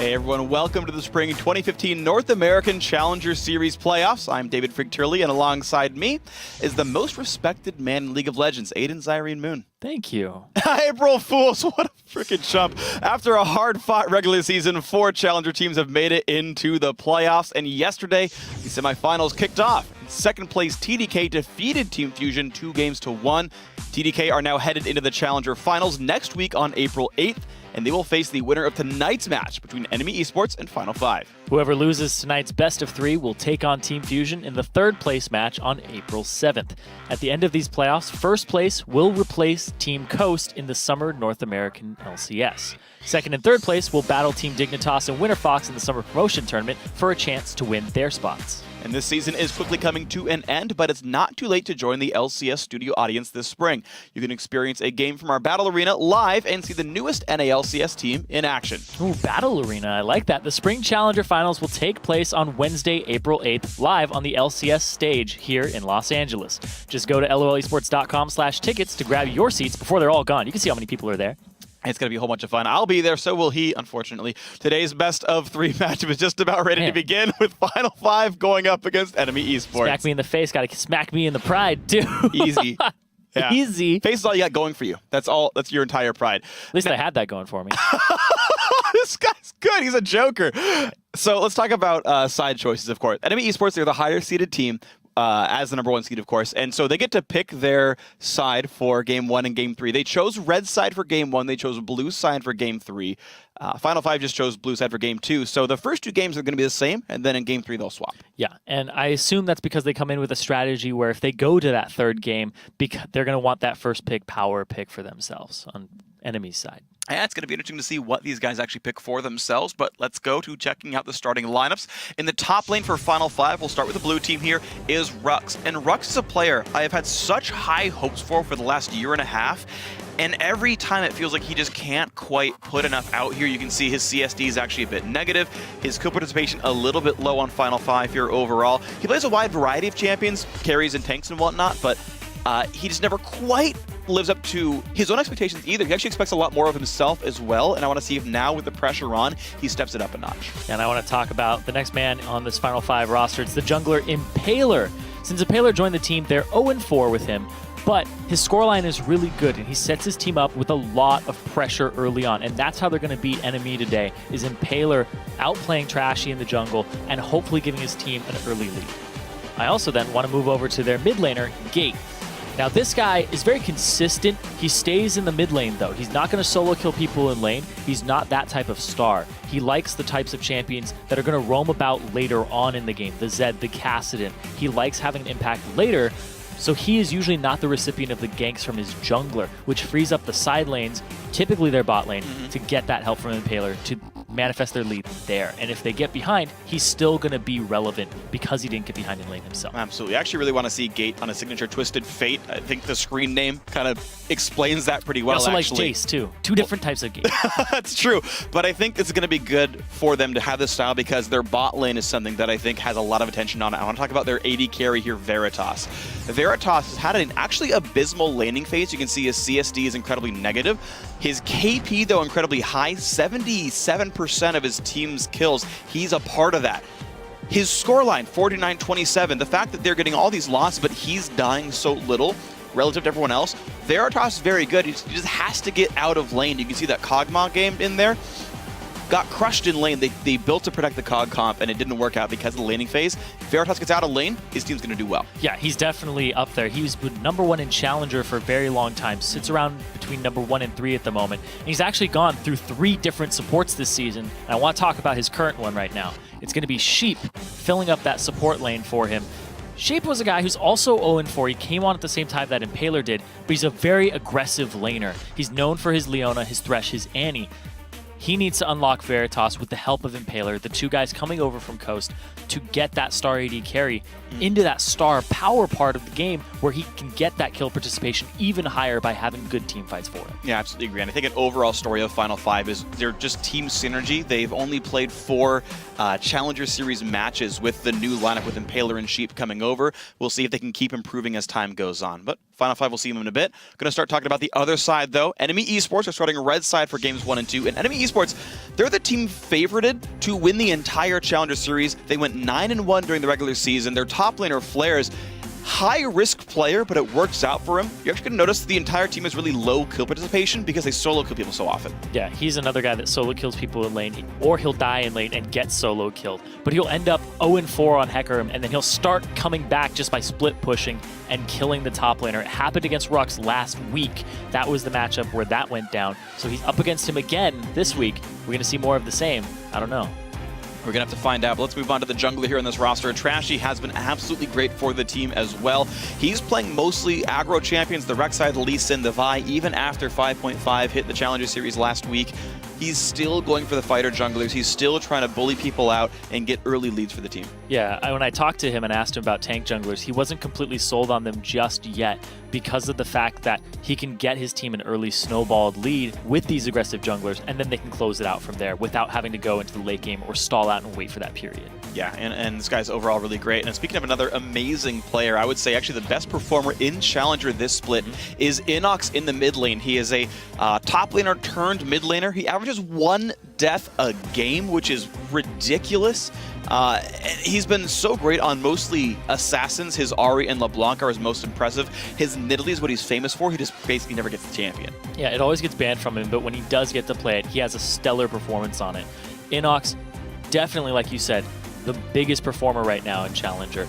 Hey everyone, welcome to the Spring 2015 North American Challenger Series playoffs. I'm David Frigturley, and alongside me is the most respected man in League of Legends, Aiden Zyrene Moon. Thank you. April Fools, what a freaking chump. After a hard-fought regular season, 4 Challenger teams have made it into the playoffs, and yesterday, the semifinals kicked off. Second place TDK defeated Team Fusion 2-1. TDK are now headed into the Challenger Finals next week on April 8th, and they will face the winner of tonight's match between NME eSports and Final 5. Whoever loses tonight's best of 3 will take on Team Fusion in the third place match on April 7th. At the end of these playoffs, first place will replace Team Coast in the Summer North American LCS. Second and third place will battle Team Dignitas and Winter Fox in the Summer Promotion Tournament for a chance to win their spots. And this season is quickly coming to an end, but it's not too late to join the LCS studio audience this spring. You can experience a game from our Battle Arena live and see the newest NALCS team in action. Ooh, Battle Arena, I like that. The Spring Challenger Finals will take place on Wednesday, April 8th, live on the LCS stage here in Los Angeles. Just go to lolesports.com/tickets to grab your seats before they're all gone. You can see how many people are there. It's going to be a whole bunch of fun. I'll be there, so will he, unfortunately. Today's best of 3 matchup is just about ready to begin with Final 5 going up against NME eSports. Smack me in the face. Got to smack me in the pride, too. Easy. Yeah. Easy. Face is all you got going for you. That's all. That's your entire pride. At least I had that going for me. This guy's good. He's a joker. So let's talk about side choices, of course. NME eSports, they're the higher seeded team. As the #1 seed, of course. And so they get to pick their side for Game 1 and Game 3. They chose red side for Game 1. They chose blue side for Game 3. Final 5 just chose blue side for Game 2. So the first 2 games are going to be the same, and then in Game 3 they'll swap. Yeah, and I assume that's because they come in with a strategy where if they go to that third game, they're going to want that first pick power pick for themselves on enemy's side. And it's going to be interesting to see what these guys actually pick for themselves, but let's go to checking out the starting lineups. In the top lane for Final 5, we'll start with the blue team here, is Rux. And Rux is a player I have had such high hopes for the last year and a half, and every time it feels like he just can't quite put enough out here. You can see his CSD is actually a bit negative, his kill participation a little bit low on Final 5 here overall. He plays a wide variety of champions, carries and tanks and whatnot, but he just never quite lives up to his own expectations either. He actually expects a lot more of himself as well, and I want to see if now with the pressure on, he steps it up a notch. And I want to talk about the next man on this Final 5 roster. It's the jungler Impaler. Since Impaler joined the team, they're 0-4 with him, but his scoreline is really good, and he sets his team up with a lot of pressure early on, and that's how they're going to beat NME today, is Impaler outplaying Trashy in the jungle and hopefully giving his team an early lead. I also then want to move over to their mid laner, Gate. Now this guy is very consistent. He stays in the mid lane though. He's not going to solo kill people in lane. He's not that type of star. He likes the types of champions that are going to roam about later on in the game. The Zed, the Kassadin. He likes having an impact later. So he is usually not the recipient of the ganks from his jungler, which frees up the side lanes, typically their bot lane, to get that help from Impaler to manifest their lead there. And if they get behind, he's still going to be relevant because he didn't get behind in lane himself. Absolutely. I actually really want to see Gate on a signature Twisted Fate. I think the screen name kind of explains that pretty well, He also actually. likes Jace, too. 2 different types of Gate. That's true. But I think it's going to be good for them to have this style because their bot lane is something that I think has a lot of attention on it. I want to talk about their AD carry here, Veritas. Veritas has had an actually abysmal laning phase. You can see his CSD is incredibly negative. His KP, though, incredibly high. 77% of his team's kills, he's a part of that. His scoreline, 49-27. The fact that they're getting all these losses, but he's dying so little relative to everyone else. Veritas is very good. He just has to get out of lane. You can see that Kog'Maw game in there. Got crushed in lane. They built to protect the Cog comp, and it didn't work out because of the laning phase. If Veritas gets out of lane, his team's going to do well. Yeah, he's definitely up there. He was #1 in Challenger for a very long time. Sits around between #1 and 3 at the moment. And he's actually gone through 3 different supports this season. And I want to talk about his current one right now. It's going to be Sheep filling up that support lane for him. Sheep was a guy who's also 0-4. He came on at the same time that Impaler did, but he's a very aggressive laner. He's known for his Leona, his Thresh, his Annie. He needs to unlock Veritas with the help of Impaler, the 2 guys coming over from Coast. to get that star AD carry into that star power part of the game where he can get that kill participation even higher by having good team fights for it. Yeah, absolutely agree. And I think an overall story of Final 5 is they're just team synergy. They've only played 4 Challenger Series matches with the new lineup with Impaler and Sheep coming over. We'll see if they can keep improving as time goes on. But Final 5, we'll see them in a bit. Going to start talking about the other side, though. NME eSports are starting red side for games 1 and 2. And NME eSports, they're the team favorited to win the entire Challenger Series. They went 9-1 during the regular season. Their top laner, Flares, high-risk player, but it works out for him. You're actually going to notice the entire team has really low kill participation because they solo kill people so often. Yeah, he's another guy that solo kills people in lane, or he'll die in lane and get solo killed. But he'll end up 0-4 on Hecarim, and then he'll start coming back just by split pushing and killing the top laner. It happened against Rux last week. That was the matchup where that went down. So he's up against him again this week. We're going to see more of the same. I don't know. We're going to have to find out, but let's move on to the jungler here on this roster. Trashy has been absolutely great for the team as well. He's playing mostly aggro champions, the Rek'Sai, the Lee Sin, the Vi, even after 5.5 hit the Challenger Series last week. He's still going for the fighter junglers. He's still trying to bully people out and get early leads for the team. Yeah, when I talked to him and asked him about tank junglers, he wasn't completely sold on them just yet because of the fact that he can get his team an early snowballed lead with these aggressive junglers, and then they can close it out from there without having to go into the late game or stall out and wait for that period. Yeah, and this guy's overall really great. And speaking of another amazing player, I would say actually the best performer in Challenger this split is Inox in the mid lane. He is a top laner turned mid laner. He averages 1 death a game, which is ridiculous. He's been so great on mostly assassins. His Ahri and LeBlanc are his most impressive. His Nidalee is what he's famous for. He just basically never gets the champion. Yeah, it always gets banned from him, but when he does get to play it, he has a stellar performance on it. Inox, definitely, like you said, the biggest performer right now in Challenger.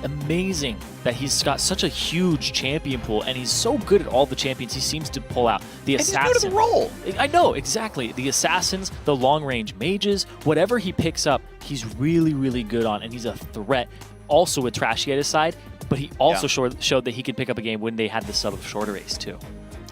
Amazing that he's got such a huge champion pool, and he's so good at all the champions he seems to pull out. The assassin, he's good at the role. I know, exactly. The assassins, the long-range mages, whatever he picks up, he's really, really good on, and he's a threat. Also with Trashy at his side, but he also showed that he could pick up a game when they had the sub of shorter race too.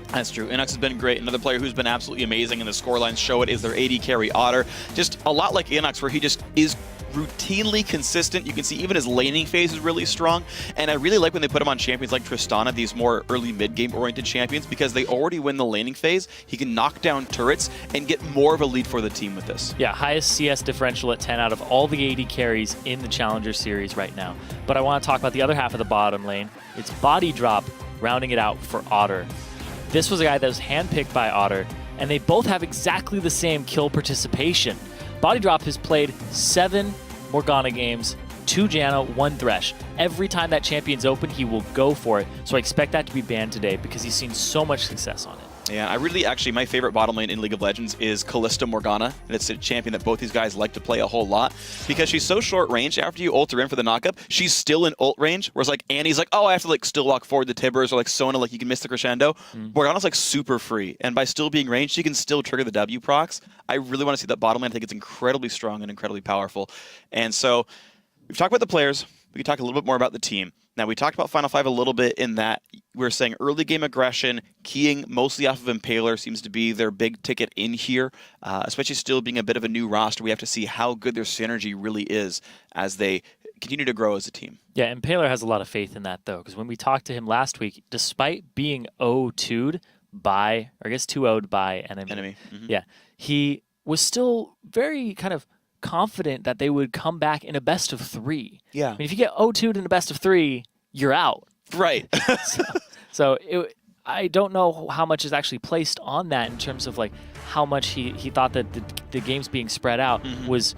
That's true. Inox has been great. Another player who's been absolutely amazing, and the scorelines show it, is their AD carry Otter. Just a lot like Inox, where he just is routinely consistent. You can see even his laning phase is really strong, and I really like when they put him on champions like Tristana, these more early mid-game oriented champions, because they already win the laning phase. He can knock down turrets and get more of a lead for the team with this. Yeah, highest CS differential at 10 out of all the AD carries in the Challenger Series right now. But I want to talk about the other half of the bottom lane. It's Body Drop rounding it out for Otter. This was a guy that was handpicked by Otter, and they both have exactly the same kill participation. Body Drop has played 7 Morgana games, 2 Janna, 1 Thresh. Every time that champion's open, he will go for it. So I expect that to be banned today because he's seen so much success on it. Yeah, I really, actually, my favorite bottom lane in League of Legends is Kalista Morgana, and it's a champion that both these guys like to play a whole lot because she's so short range. After you ult her in for the knockup, she's still in ult range, whereas like Annie's like, oh, I have to like still walk forward to Tibbers, or like Sona, like you can miss the crescendo. Morgana's like super free, and by still being ranged, she can still trigger the W procs. I really want to see that bottom lane. I think it's incredibly strong and incredibly powerful. And so we've talked about the players. We can talk a little bit more about the team. Now, we talked about Final 5 a little bit in that we were saying early game aggression, keying mostly off of Impaler seems to be their big ticket in here, especially still being a bit of a new roster. We have to see how good their synergy really is as they continue to grow as a team. Yeah, Impaler has a lot of faith in that, though, because when we talked to him last week, despite being 0-2'd by, or I guess 2-0'd by NME, yeah, he was still very kind of confident that they would come back in a best of 3. Yeah. I mean, if you get 0-2'd in a best of 3, you're out. Right. I don't know how much is actually placed on that in terms of like how much he thought that the games being spread out was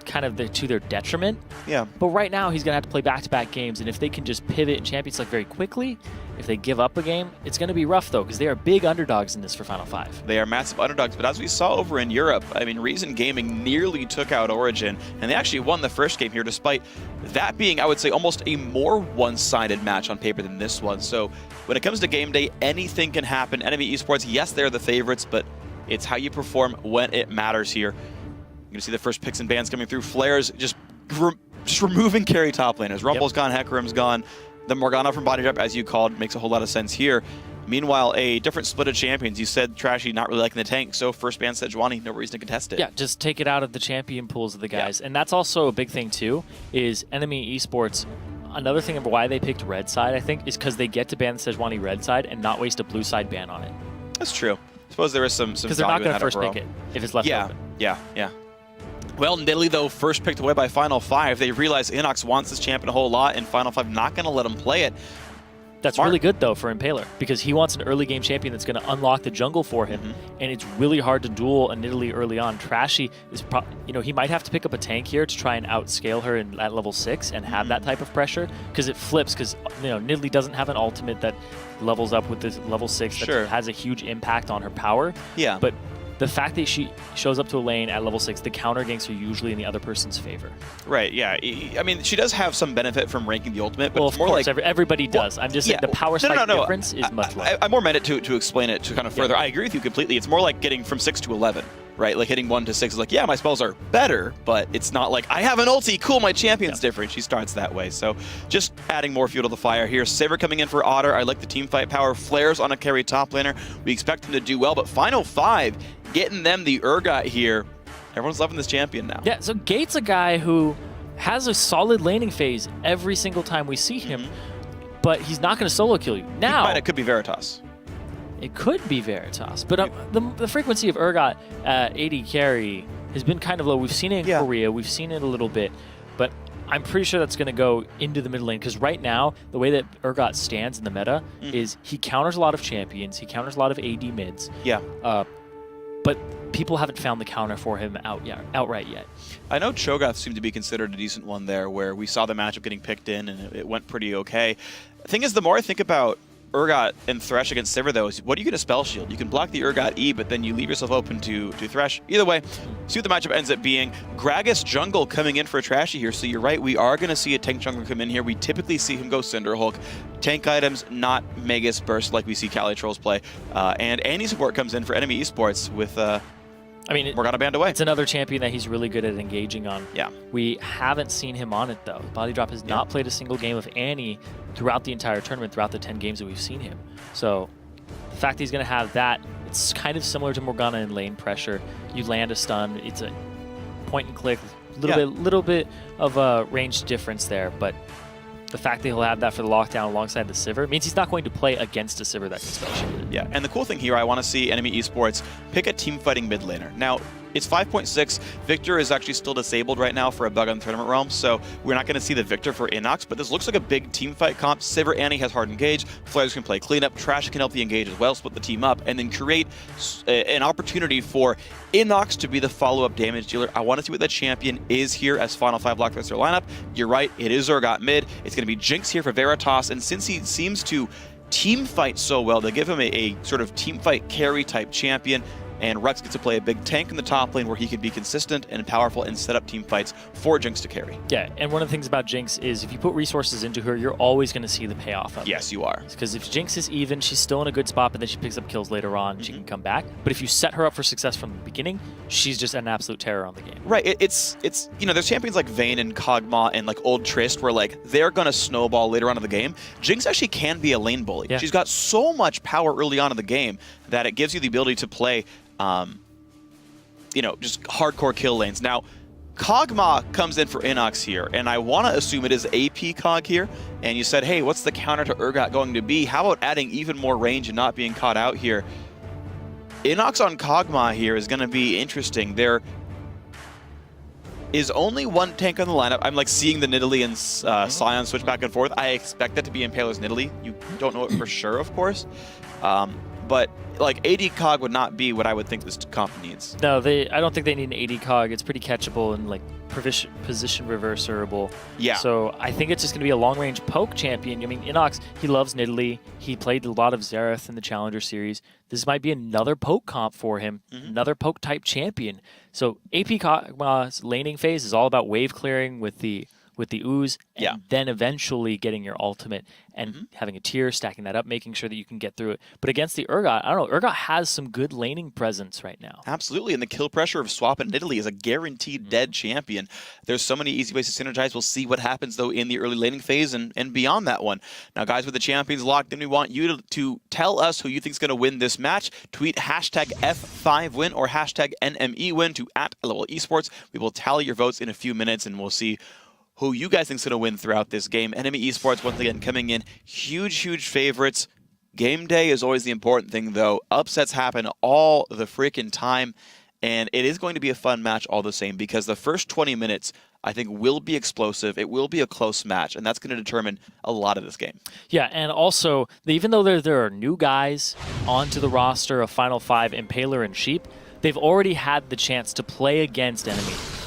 kind of to their detriment. Yeah. But right now he's going to have to play back-to-back games, and if they can just pivot and champions like very quickly, if they give up a game, it's going to be rough though, because they are big underdogs in this for Final 5. They are massive underdogs, but as we saw over in Europe, I mean, Reason Gaming nearly took out Origin, and they actually won the first game here, despite that being, I would say, almost a more one-sided match on paper than this one. So when it comes to game day, anything can happen. NME eSports, yes, they're the favorites, but it's how you perform when it matters here. You're going to see the first picks and bans coming through. Flares just removing carry top laners. Rumble's gone, Hecarim's gone. The Morgana from Body Drop, as you called, makes a whole lot of sense here. Meanwhile, a different split of champions. You said Trashy not really liking the tank, so first ban Sejuani, no reason to contest it. Yeah, just take it out of the champion pools of the guys. And that's also a big thing too, is NME eSports. Another thing of why they picked red side, I think, is because they get to ban the Sejuani red side and not waste a blue side ban on it. That's true. I suppose there is some because they're not going to first overall. pick it if it's left open. Yeah. Well, Nidalee, though, first picked away by Final 5. They realize Inox wants this champion a whole lot, and Final 5 not going to let him play it. That's really good, though, for Impaler, because he wants an early game champion that's going to unlock the jungle for him, and it's really hard to duel a Nidalee early on. Trashy is, he might have to pick up a tank here to try and outscale her at level 6 and have that type of pressure, because it flips, because Nidalee doesn't have an ultimate that levels up with this level 6 that has a huge impact on her power. Yeah. But the fact that she shows up to a lane at level 6, the counter ganks are usually in the other person's favor. Right, yeah. I mean, she does have some benefit from ranking the ultimate, but well, it's more like... everybody does. I'm just saying the power spike difference is much lower. I more meant it to explain it to kind of further. I agree with you completely. It's more like getting from 6 to 11, right? Like hitting 1 to 6 is like, yeah, my spells are better, but it's not like, I have an ulti, cool, my champion's different. She starts that way. So just adding more fuel to the fire here. Saver coming in for Otter. I like the team fight power. Flares on a carry top laner. We expect him to do well, but Final 5... getting them the Urgot here. Everyone's loving this champion now. Yeah, so Gate's a guy who has a solid laning phase every single time we see him, but he's not going to solo kill you. Now, it could be Veritas. It could be Veritas, but the frequency of Urgot at AD carry has been kind of low. We've seen it in Korea. We've seen it a little bit, but I'm pretty sure that's going to go into the mid lane, because right now, the way that Urgot stands in the meta is he counters a lot of champions. He counters a lot of AD mids. Yeah. But people haven't found the counter for him outright yet. I know Cho'Gath seemed to be considered a decent one there, where we saw the matchup getting picked in and it went pretty okay. The thing is, the more I think about Urgot and Thresh against Sivir, though, is what do you get a spell shield? You can block the Urgot E, but then you leave yourself open to Thresh. Either way, see what the matchup ends up being. Gragas jungle coming in for a Trashy here, so you're right, we are going to see a tank jungler come in here. We typically see him go Cinderhulk. Tank items, not Magus Burst like we see Cali Trolls play. And Annie support comes in for NME eSports with Morgana banned away. It's another champion that he's really good at engaging on. Yeah. We haven't seen him on it, though. Body Drop has not played a single game of Annie throughout the entire tournament, throughout the 10 games that we've seen him. So the fact that he's going to have that, it's kind of similar to Morgana in lane pressure. You land a stun. It's a point and click, little bit of a range difference there, but the fact that he'll have that for the lockdown alongside the Sivir means he's not going to play against a Sivir that can spell shield it. Yeah, and the cool thing here, I want to see NME eSports pick a team fighting mid laner. Now, it's 5.6. Victor is actually still disabled right now for a bug on the tournament realm, so we're not going to see the Victor for Inox, but this looks like a big team fight comp. Sivir Annie has hard engage, Flares can play cleanup, Trash can help the engage as well, split the team up, and then create an opportunity for Inox to be the follow-up damage dealer. I want to see what that champion is here as Final 5 lock their lineup. You're right, it is Urgot mid. It's going to be Jinx here for Veritas, and since he seems to team fight so well, they give him a sort of team fight carry type champion, and Rex gets to play a big tank in the top lane where he can be consistent and powerful and set up team fights for Jinx to carry. Yeah, and one of the things about Jinx is if you put resources into her, you're always going to see the payoff of it. Yes, you are. Because if Jinx is even, she's still in a good spot, but then she picks up kills later on, she can come back. But if you set her up for success from the beginning, she's just an absolute terror on the game. Right, it's there's champions like Vayne and Kog'Maw and like Old Trist where like they're going to snowball later on in the game. Jinx actually can be a lane bully. Yeah. She's got so much power early on in the game that it gives you the ability to play just hardcore kill lanes. Now, Kog'Maw comes in for Inox here, and I want to assume it is AP Cog here, and you said, hey, what's the counter to Urgot going to be? How about adding even more range and not being caught out here? Inox on Kog'Maw here is going to be interesting. There is only one tank on the lineup. I'm like seeing the Nidalee and Sion switch back and forth. I expect that to be Impaler's Nidalee. You don't know it for sure, of course. But like AD Cog would not be what I would think this comp needs. No, I don't think they need an AD Cog. It's pretty catchable and like position reverserable. Yeah. So I think it's just going to be a long-range poke champion. I mean, Inox, he loves Nidalee. He played a lot of Xerath in the Challenger Series. This might be another poke comp for him, another poke-type champion. So AP Kog'Maw's laning phase is all about wave clearing with the with the ooze, and Yeah. then eventually getting your ultimate and having a tier, stacking that up, making sure that you can get through it. But against the Urgot, I don't know, Urgot has some good laning presence right now. Absolutely, and the kill pressure of Swap in Italy is a guaranteed dead champion. There's so many easy ways to synergize. We'll see what happens, though, in the early laning phase and beyond that one. Now, guys, with the champions locked in, we want you to tell us who you think is going to win this match. Tweet hashtag F5win or hashtag NME win to @LOL eSports. We will tally your votes in a few minutes, and we'll see who you guys think is going to win throughout this game. NME eSports, once again, coming in huge favorites. Game day is always the important thing, though. Upsets happen all the freaking time, and it is going to be a fun match all the same because the first 20 minutes, I think, will be explosive. It will be a close match, and that's going to determine a lot of this game. Yeah, and also, even though there are new guys onto the roster of Final 5, Impaler and Sheep, they've already had the chance to play against NME.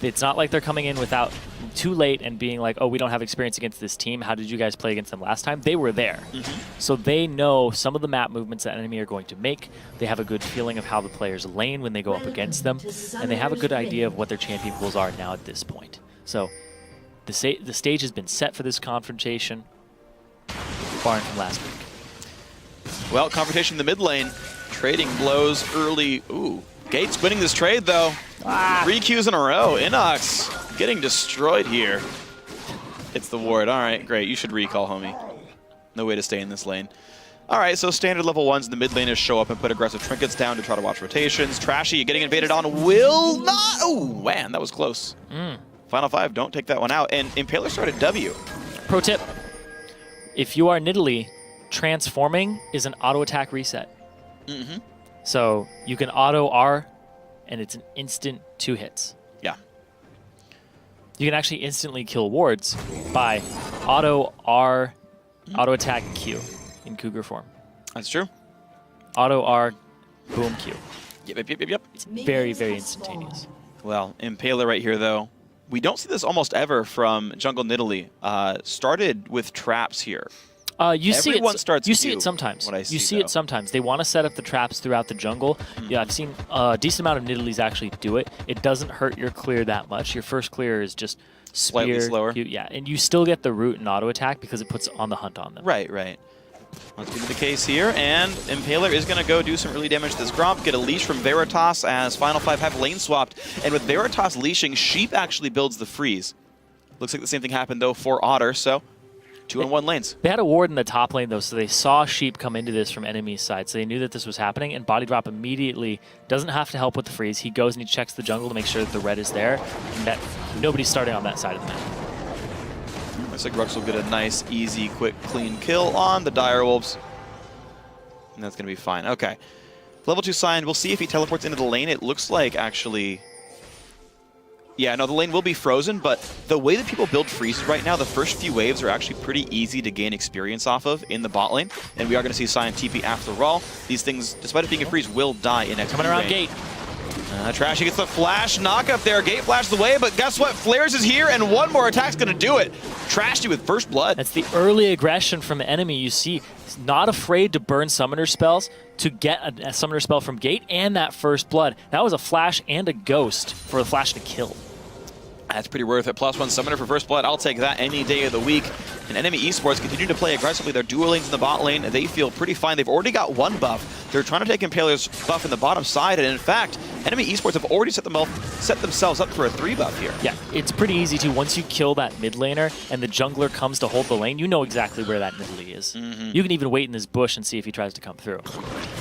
It's not like they're coming in without too late and being like, oh, we don't have experience against this team. How did you guys play against them last time? They were there. So they know some of the map movements that NME are going to make. They have a good feeling of how the players lane when they go up against them. And they have a good idea of what their champion pools are now at this point. So the stage has been set for this confrontation, barring from last week. Well, confrontation in the mid lane. Trading blows early. Ooh. Gates winning this trade, though. 3 Qs in a row. Inox getting destroyed here. It's the ward. All right, great. You should recall, homie. No way to stay in this lane. All right, so standard level 1s in the mid laners show up and put aggressive trinkets down to try to watch rotations. Trashy getting invaded on will not. Oh, man, that was close. Final 5, don't take that one out. And Impaler started W. Pro tip, if you are Nidalee, transforming is an auto attack reset. So you can auto R, and it's an instant 2 hits. Yeah. You can actually instantly kill wards by auto R, auto attack Q in Cougar form. That's true. Auto R, boom Q. Yep. It's very instantaneous. Well, Impaler right here, though. We don't see this almost ever from Jungle Nidalee. Started with traps here. You see Q, it sometimes. You see it sometimes. They want to set up the traps throughout the jungle. Yeah, I've seen a decent amount of Nidalees actually do it. It doesn't hurt your clear that much. Your first clear is just spear, slightly slower. Yeah, and you still get the root and auto attack because it puts on the hunt on them. Right. Let's get to the case here, and Impaler is going to go do some early damage to this Gromp, get a leash from Veritas as Final 5 have lane swapped, and with Veritas leashing, Sheep actually builds the freeze. Looks like the same thing happened, though, for Otter, so 2-on-1 lanes. They had a ward in the top lane, though, so they saw Sheep come into this from enemy's side, so they knew that this was happening, and Body Drop immediately doesn't have to help with the freeze. He goes and he checks the jungle to make sure that the red is there, and that nobody's starting on that side of the map. Looks like Rux will get a nice, easy, quick, clean kill on the Direwolves. And that's going to be fine. Okay. Level 2 Sign, we'll see if he teleports into the lane. It looks like, actually... Yeah, no, the lane will be frozen, but the way that people build freezes right now, the first few waves are actually pretty easy to gain experience off of in the bot lane, and we are going to see Sign TP after all. These things, despite it being a freeze, will die in XP Coming around range. gate. Trashy gets the flash knock up there. Gate flashes away, but guess what? Flares is here, and one more attack's going to do it. Trashy with first blood. That's the early aggression from the enemy. You see, he's not afraid to burn summoner spells to get a summoner spell from Gate and that first blood. That was a flash and a ghost for a flash to kill. That's pretty worth it. +1 summoner for first blood. I'll take that any day of the week. And NME eSports continue to play aggressively. Their dual lanes in the bot lane, they feel pretty fine. They've already got 1 buff. They're trying to take Impaler's buff in the bottom side. And in fact, NME eSports have already set themselves up for a 3 buff here. Yeah, it's pretty easy to, once you kill that mid laner and the jungler comes to hold the lane, you know exactly where that Nidalee is. You can even wait in this bush and see if he tries to come through.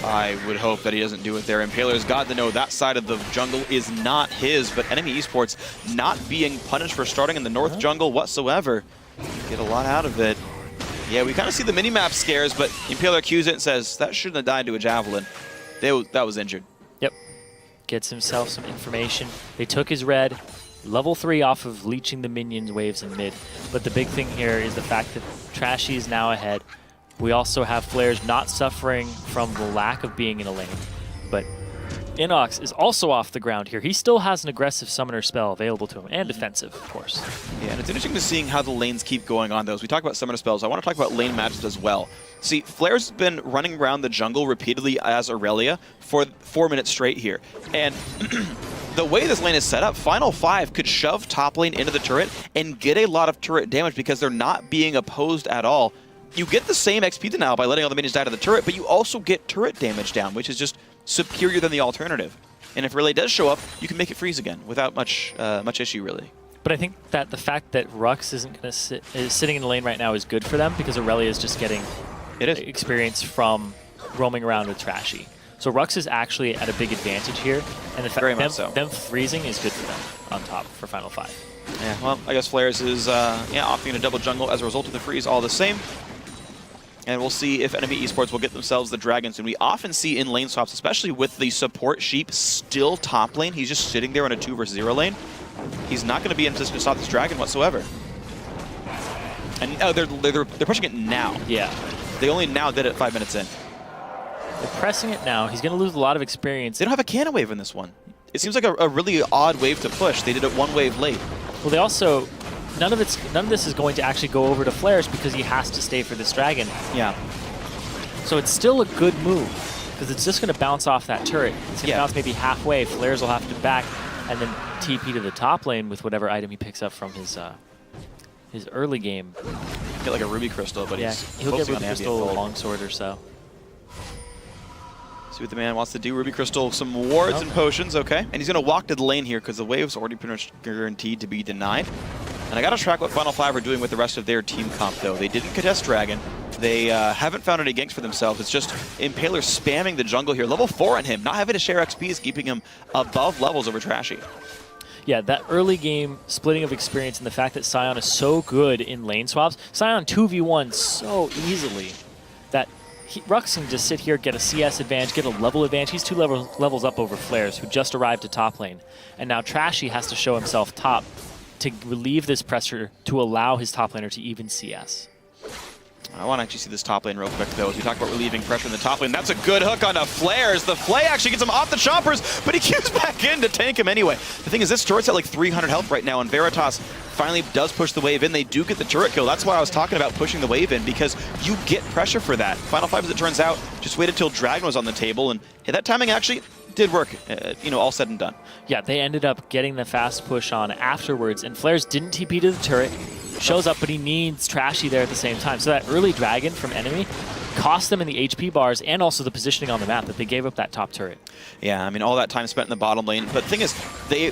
I would hope that he doesn't do it there. Impaler's got to know that side of the jungle is not his, but NME eSports not being punished for starting in the north jungle whatsoever. Get a lot out of it. Yeah, we kind of see the minimap scares, but Impaler cues it and says, that shouldn't have died to a javelin. That was injured. Yep. Gets himself some information. They took his red, level 3 off of leeching the minions waves in mid. But the big thing here is the fact that Trashy is now ahead. We also have Flares not suffering from the lack of being in a lane. But Inox is also off the ground here. He still has an aggressive summoner spell available to him, and defensive, of course. Yeah, and it's interesting to seeing how the lanes keep going on, though. As we talk about summoner spells, I want to talk about lane matches as well. See, Flare's been running around the jungle repeatedly as Aurelia for 4 minutes straight here. And the way this lane is set up, Final 5 could shove top lane into the turret and get a lot of turret damage because they're not being opposed at all. You get the same XP denial by letting all the minions die to the turret, but you also get turret damage down, which is just superior than the alternative. And if Relay does show up, you can make it freeze again without much issue, really. But I think that the fact that Rux is sitting in the lane right now is good for them because Aurelia is just getting experience from roaming around with Trashy. So Rux is actually at a big advantage here, and the fact them freezing is good for them on top for Final 5. Yeah, well, I guess Flares is opting to double jungle as a result of the freeze all the same. And we'll see if NME eSports will get themselves the dragons. And we often see in lane swaps, especially with the support Sheep still top lane, he's just sitting there in a 2 versus 0 lane. He's not going to be in position to stop this dragon whatsoever. And they're pushing it now. Yeah. They only now did it 5 minutes in. They're pressing it now. He's going to lose a lot of experience. They don't have a cannon wave in this one. It seems like a really odd wave to push. They did it 1 wave late. Well, they also... None of this is going to actually go over to Flares because he has to stay for this dragon. Yeah. So it's still a good move because it's just going to bounce off that turret. It's going to bounce maybe halfway. Flares will have to back and then TP to the top lane with whatever item he picks up from his early game. Get like a ruby crystal, but he'll get ruby crystal, longsword or so. See what the man wants to do. Ruby crystal, some wards and potions, okay. And he's going to walk to the lane here because the wave's already pretty much guaranteed to be denied. And I got to track what Final 5 are doing with the rest of their team comp, though. They didn't contest Dragon. They haven't found any ganks for themselves. It's just Impaler spamming the jungle here. Level 4 on him. Not having to share XP is keeping him above levels over Trashy. Yeah, that early game splitting of experience and the fact that Sion is so good in lane swaps. Sion 2v1 so easily that Rux can just sit here, get a CS advantage, get a level advantage. He's 2 levels up over Flares, who just arrived to top lane. And now Trashy has to show himself top to relieve this pressure to allow his top laner to even CS. I want to actually see this top lane real quick, though. As we talk about relieving pressure in the top lane, that's a good hook onto Flares. The Flay actually gets him off the choppers, but he queues back in to tank him anyway. The thing is, this turret's at like 300 health right now, and Veritas finally does push the wave in. They do get the turret kill. That's why I was talking about pushing the wave in, because you get pressure for that. Final 5, as it turns out, just waited till Dragon was on the table, and that timing actually did work, all said and done. Yeah, they ended up getting the fast push on afterwards, and Flares didn't TP to the turret. Shows up, but he needs Trashy there at the same time. So that early dragon from NME cost them in the HP bars and also the positioning on the map that they gave up that top turret. Yeah, I mean, all that time spent in the bottom lane. But the thing is,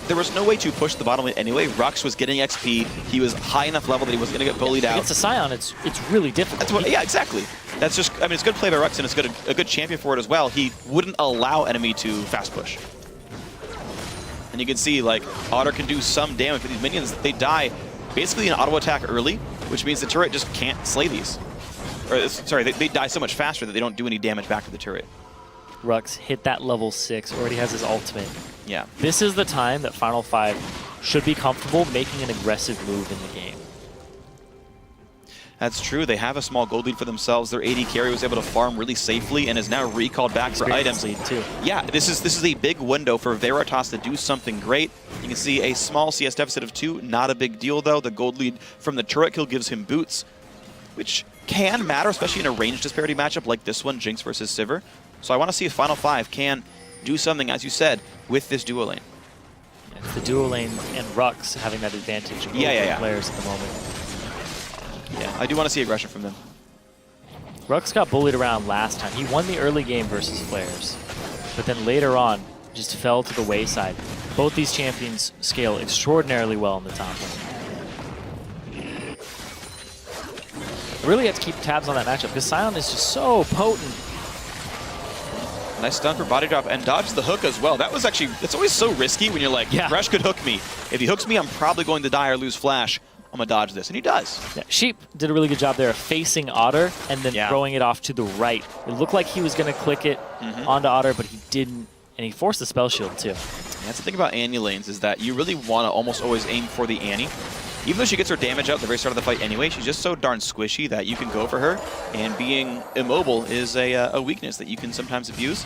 there was no way to push the bottom lane anyway. Rux was getting XP. He was high enough level that he wasn't going to get bullied out. Against a Sion, it's really difficult. That's yeah, exactly. That's just, I mean, it's good play by Rux, and it's a good champion for it as well. He wouldn't allow enemy to fast push. And you can see, like, Otter can do some damage, but these minions, they die basically an auto attack early, which means the turret just can't slay these. Or, sorry, they die so much faster that they don't do any damage back to the turret. Rux hit that level 6, already has his ultimate. Yeah. This is the time that Final 5 should be comfortable making an aggressive move in the game. That's true. They have a small gold lead for themselves. Their AD carry was able to farm really safely and is now recalled back for items. Lead too. Yeah, this is a big window for Veritas to do something great. You can see a small CS deficit of 2. Not a big deal, though. The gold lead from the turret kill gives him boots, which can matter, especially in a range disparity matchup like this one, Jinx versus Sivir. So I want to see if Final 5 can do something, as you said, with this duo lane. Yeah, it's the duo lane and Rux having that advantage over players at the moment. Yeah, I do want to see aggression from them. Rux got bullied around last time. He won the early game versus Flares, but then later on just fell to the wayside. Both these champions scale extraordinarily well in the top lane. Really have to keep tabs on that matchup because Sion is just so potent. Nice stun for body drop and dodge the hook as well. That was actually, it's always so risky when you're like, Thresh could hook me. If he hooks me, I'm probably going to die or lose flash. I'm going to dodge this, and he does. Yeah, Sheep did a really good job there of facing Otter and then throwing it off to the right. It looked like he was going to click it onto Otter, but he didn't, and he forced the spell shield too. That's the thing about Annie lanes is that you really want to almost always aim for the Annie. Even though she gets her damage out at the very start of the fight anyway, she's just so darn squishy that you can go for her, and being immobile is a weakness that you can sometimes abuse.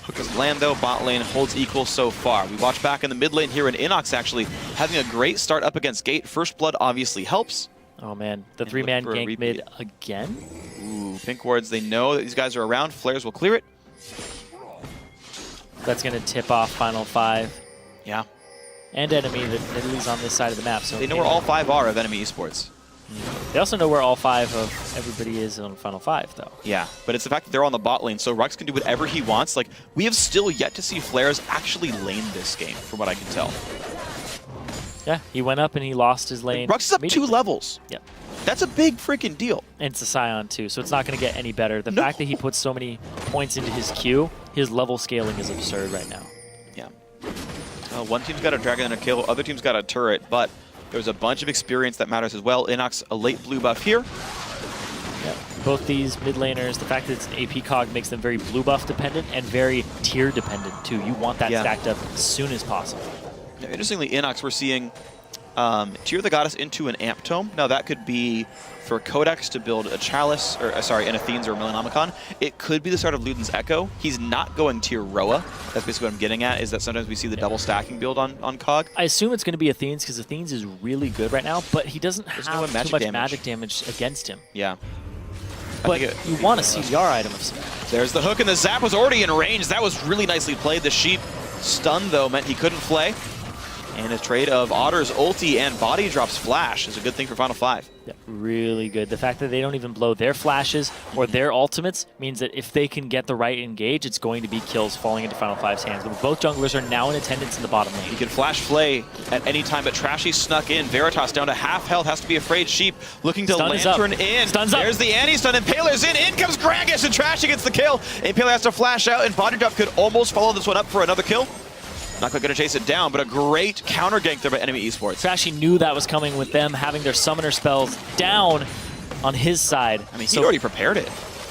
Hook doesn't land though, bot lane holds equal so far. We watch back in the mid lane here, and Inox actually having a great start up against Gate. First blood obviously helps. Oh man, the 3-man gank mid again? Ooh, pink wards, they know that these guys are around. Flares will clear it. That's going to tip off Final 5. Yeah. And NME, that Italy's on this side of the map. So They know where all 5 are of NME eSports. They also know where all 5 of everybody is on Final 5, though. Yeah, but it's the fact that they're on the bot lane, so Rux can do whatever he wants. Like, we have still yet to see Flares actually lane this game, from what I can tell. Yeah, he went up and he lost his lane. Rux is up 2 levels. Yep. That's a big freaking deal. And it's a Scion, too, so it's not going to get any better. The fact that he puts so many points into his queue, his level scaling is absurd right now. Yeah. One team's got a dragon and a kill, other team's got a turret, but there's a bunch of experience that matters as well. Inox, a late blue buff here. Yeah. Both these mid laners, the fact that it's an AP cog makes them very blue buff dependent and very tier dependent, too. You want that stacked up as soon as possible. Yeah, interestingly, Inox, we're seeing Tear the Goddess into an Amp Tome. Now, that could be for Codex to build a Chalice, or sorry, an Athene's or a Melanomicon. It could be the start of Luden's Echo. He's not going Tier Roa. That's basically what I'm getting at, is that sometimes we see the double stacking build on COG. I assume it's going to be Athene's because Athene's is really good right now, but he doesn't have too much magic damage against him. Yeah. But you want a CDR item of some. There's the hook, and the zap was already in range. That was really nicely played. The sheep stun, though, meant he couldn't play. And a trade of Otter's ulti and body drops flash is a good thing for Final 5. Yeah, really good. The fact that they don't even blow their flashes or their ultimates means that if they can get the right engage, it's going to be kills falling into Final 5's hands. But both junglers are now in attendance in the bottom lane. He can flash Flay at any time, but Trashy snuck in. Veritas down to half health, has to be afraid. Sheep looking to lantern in. There's the anti-stun, Impaler's in. In comes Gragas, and Trashy gets the kill. Impaler has to flash out, and Body Drop could almost follow this one up for another kill. Not quite going to chase it down, but a great counter gank there by NME eSports. Trashy knew that was coming with them having their summoner spells down on his side. I mean, he already prepared it.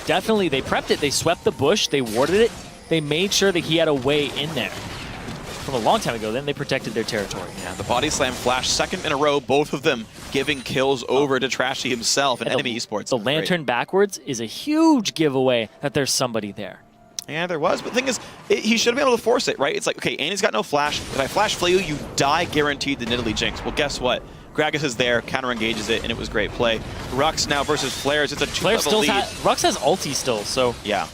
Definitely, they prepped it. They swept the bush, they warded it. They made sure that he had a way in there. From a long time ago, then they protected their territory. Yeah, the body slam flash, second in a row, both of them giving kills over to Trashy himself and NME eSports. The lantern backwards is a huge giveaway that there's somebody there. Yeah, there was. But the thing is, he should have been able to force it, right? It's like, okay, Annie's got no flash. If I flash Flay you die guaranteed the Nidalee Jinx. Well, guess what? Gragas is there, counter-engages it, and it was great play. Rux now versus Flares. It's a 2-level lead. Rux has ulti still, so... Yeah.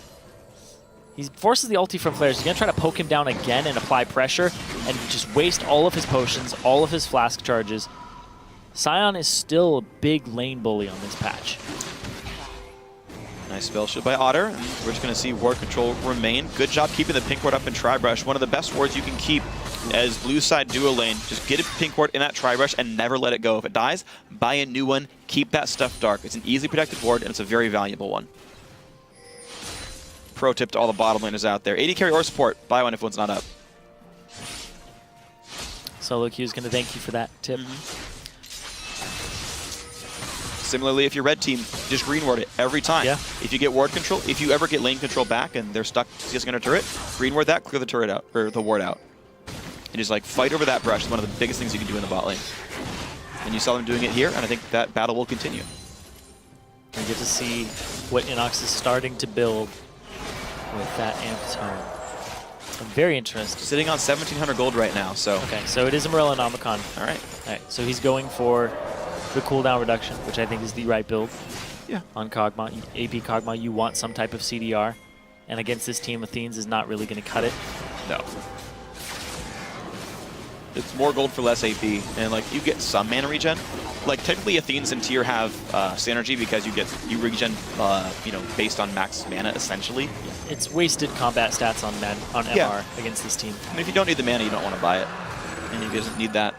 He forces the ulti from Flares. He's going to try to poke him down again and apply pressure and just waste all of his potions, all of his flask charges. Scion is still a big lane bully on this patch. Nice spell shield by Otter. And we're just going to see ward control remain. Good job keeping the pink ward up in Tri-Brush. One of the best wards you can keep as blue side duo lane. Just get a pink ward in that Tri-Brush and never let it go. If it dies, buy a new one. Keep that stuff dark. It's an easily protected ward, and it's a very valuable one. Pro tip to all the bottom laners out there. AD carry or support. Buy one if one's not up. Solo Q is going to thank you for that tip. Similarly, if you're red team, just green ward it every time. Yeah. If you get ward control, if you ever get lane control back and they're stuck just in a turret, green ward that, clear the turret out, or the ward out. And just like fight over that brush is one of the biggest things you can do in the bot lane. And you saw them doing it here, and I think that battle will continue. We get to see what Inox is starting to build with that Amp Tome. I'm very interested. Sitting on 1,700 gold right now, so. Okay, so it is a Morellonomicon. All right. All right, so he's going for the cooldown reduction, which I think is the right build. Yeah. On Kog'Maw, AP Kog'Maw, you want some type of CDR. And against this team, Athene's is not really going to cut it. No. It's more gold for less AP, and like you get some mana regen. Like technically, Athene's and Tyr have synergy because you regen, based on max mana essentially. It's wasted combat stats on MR against this team. And if you don't need the mana, you don't want to buy it, and if you doesn't need that,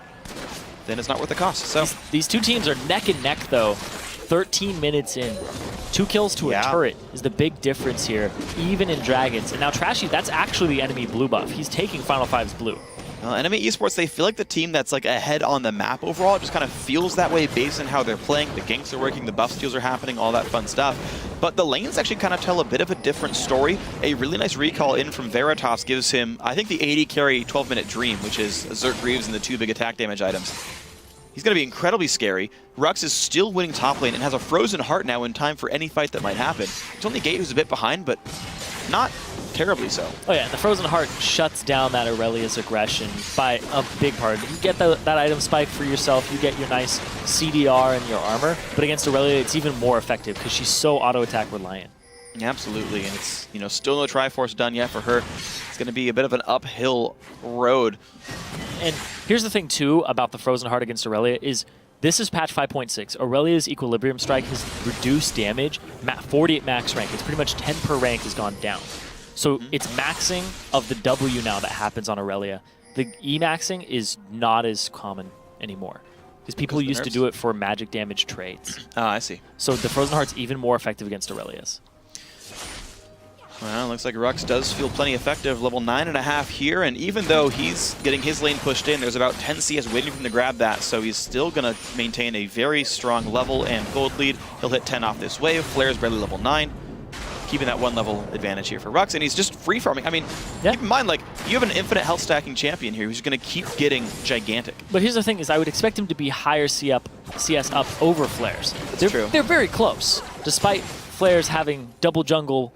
then it's not worth the cost. So these two teams are neck and neck though. 13 minutes in. 2 kills to a turret is the big difference here, even in Dragons. And now Trashy, that's actually the enemy blue buff. He's taking Final 5's blue. Well, NME eSports, they feel like the team that's like ahead on the map overall. It just kind of feels that way based on how they're playing. The ganks are working, the buff steals are happening, all that fun stuff. But the lanes actually kind of tell a bit of a different story. A really nice recall in from Veritas gives him, I think, the 80 carry 12-minute dream, which is Zerk Greaves and the 2 big attack damage items. He's going to be incredibly scary. Rux is still winning top lane and has a frozen heart now in time for any fight that might happen. It's only Gate who's a bit behind, but not terribly so. Oh yeah, the Frozen Heart shuts down that Aurelia's aggression by a big part. You get that item spike for yourself, you get your nice CDR and your armor, but against Aurelia it's even more effective because she's so auto-attack reliant. Absolutely, and it's, still no Triforce done yet for her. It's going to be a bit of an uphill road. And here's the thing, too, about the Frozen Heart against Aurelia is this is patch 5.6. Aurelia's Equilibrium Strike has reduced damage, 40 at max rank. It's pretty much 10 per rank has gone down. So it's maxing of the W now that happens on Aurelia. The E-maxing is not as common anymore. Because people used to do it for magic damage traits. I see. So the Frozen Heart's even more effective against Aurelia's. Well, looks like Rux does feel plenty effective, level 9.5 here, and even though he's getting his lane pushed in, there's about 10 CS waiting for him to grab that, so he's still going to maintain a very strong level and gold lead. He'll hit 10 off this wave. Flair's barely level 9, keeping that 1 level advantage here for Rux, and he's just free farming. I mean, keep in mind, like, you have an infinite health stacking champion here who's going to keep getting gigantic. But here's the thing, is I would expect him to be higher CS up over Flair's. That's true. They're very close, despite Flair's having double jungle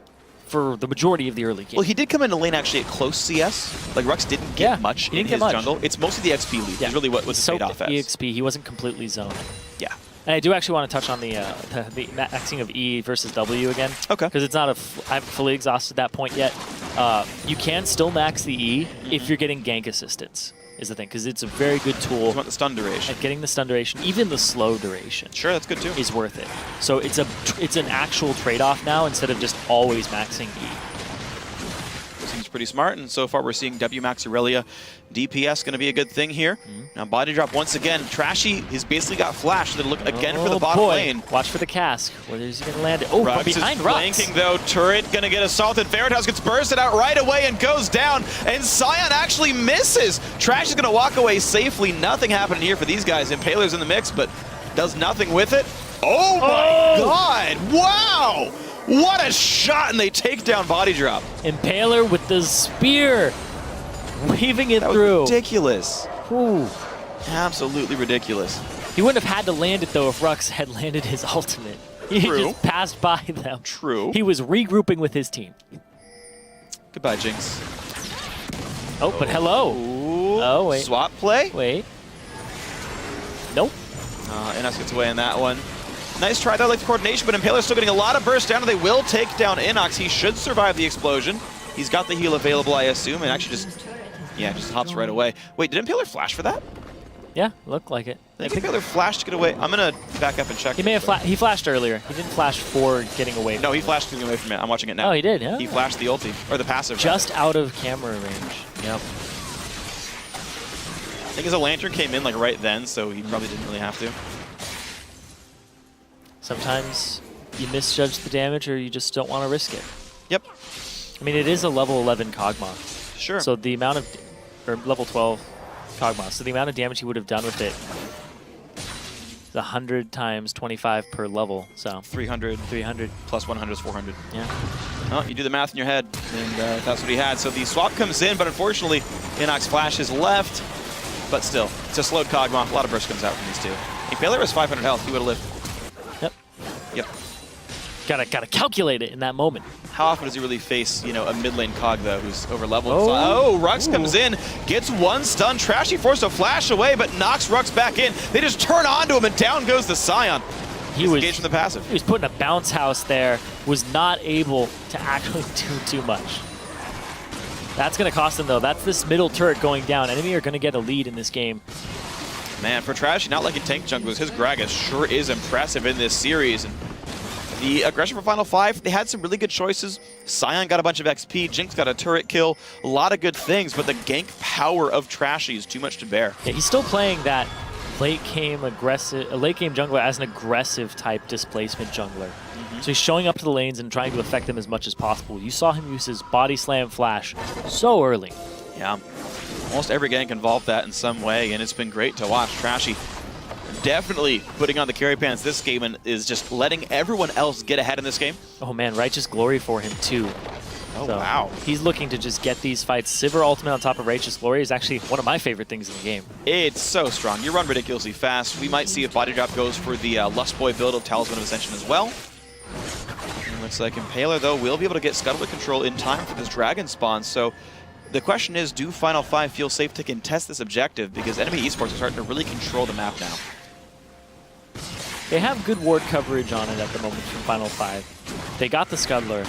for the majority of the early game. Well, he did come into lane actually at close CS. Like, Rux didn't get much in his jungle. It's mostly the XP lead. Is really what was paid off as. EXP, he wasn't completely zoned. Yeah. And I do actually want to touch on the maxing of E versus W again. Okay. Because it's not I haven't fully exhausted that point yet. You can still max the E if you're getting gank assistance, is the thing. Because it's a very good tool. You want the stun duration. At getting the stun duration, even the slow duration. Sure, that's good too. Is worth it. So it's an actual trade-off now instead of just always maxing E. Seems pretty smart, and so far we're seeing W max Aurelia. DPS going to be a good thing here. Now body drop once again. Trashy has basically got flash. Then look again for the bottom lane. Watch for the cask. Where is he going to land it? Oh, Rux behind is Rux. flanking though. Turret going to get assaulted. Veritas gets bursted out right away and goes down. And Sion actually misses. Trash is going to walk away safely. Nothing happening here for these guys. Impaler's in the mix, but does nothing with it. Oh my God! Wow! What a shot, and they take down body drop. Impaler with the spear, weaving it through. Ridiculous. Ooh. Absolutely ridiculous. He wouldn't have had to land it, though, if Rux had landed his ultimate. He just passed by them. True. He was regrouping with his team. Goodbye, Jinx. Oh, but hello. Ooh. Oh, wait. Swap play? Wait. Nope. Inox gets away in that one. Nice try there, like the coordination, but Impaler's still getting a lot of burst down, and they will take down Inox. He should survive the explosion. He's got the heal available, I assume, and actually just hops right away. Wait, did Impaler flash for that? Yeah, looked like it. I think Impaler flashed to get away. I'm gonna back up and check. He may have he flashed earlier. He didn't flash for getting away. No, he flashed to get away from it. I'm watching it now. Oh, he did, yeah? He flashed the ulti, or the passive. Just out of camera range. Yep. I think his lantern came in like right then, so he probably didn't really have to. Sometimes you misjudge the damage or you just don't want to risk it. Yep. I mean, it is a level 11 Kog'Maw. Sure. So the amount of, or level 12 Kog'Maw. So the amount of damage he would have done with it is 100 times 25 per level. So 300. 300. Plus 100 is 400. Yeah. Oh, you do the math in your head, and that's what he had. So the swap comes in, but unfortunately, Inox Flash is left. But still, it's a slowed Kog'Maw. A lot of burst comes out from these two. If Impaler was 500 health, he would have lived. Yep. Gotta calculate it in that moment. How often does he really face, a mid lane Cog though, who's over leveled? Oh, Rux comes in, gets one stun. Trashy forced to flash away, but knocks Rux back in. They just turn onto him, and down goes the Sion. He was engaged in the passive. He was putting a bounce house there. Was not able to actually do too much. That's gonna cost him though. That's this middle turret going down. Enemy are gonna get a lead in this game. Man, for Trashy, not like a tank junglers, his Gragas sure is impressive in this series. And the aggression for Final 5, they had some really good choices. Sion got a bunch of XP, Jinx got a turret kill, a lot of good things, but the gank power of Trashy is too much to bear. Yeah, he's still playing that late game jungler as an aggressive type displacement jungler. So he's showing up to the lanes and trying to affect them as much as possible. You saw him use his body slam flash so early. Yeah. Almost every gank involved that in some way, and it's been great to watch. Trashy definitely putting on the carry pants this game and is just letting everyone else get ahead in this game. Oh man, Righteous Glory for him too. Oh, so wow. He's looking to just get these fights. Sivir ultimate on top of Righteous Glory is actually one of my favorite things in the game. It's so strong. You run ridiculously fast. We might see if Body Drop goes for the Lust Boy build of Talisman of Ascension as well. And looks like Impaler, though, will be able to get Scuttlebutt control in time for this Dragon spawn. So the question is, do Final 5 feel safe to contest this objective? Because NME eSports are starting to really control the map now. They have good ward coverage on it at the moment from Final 5. They got the Scuttler.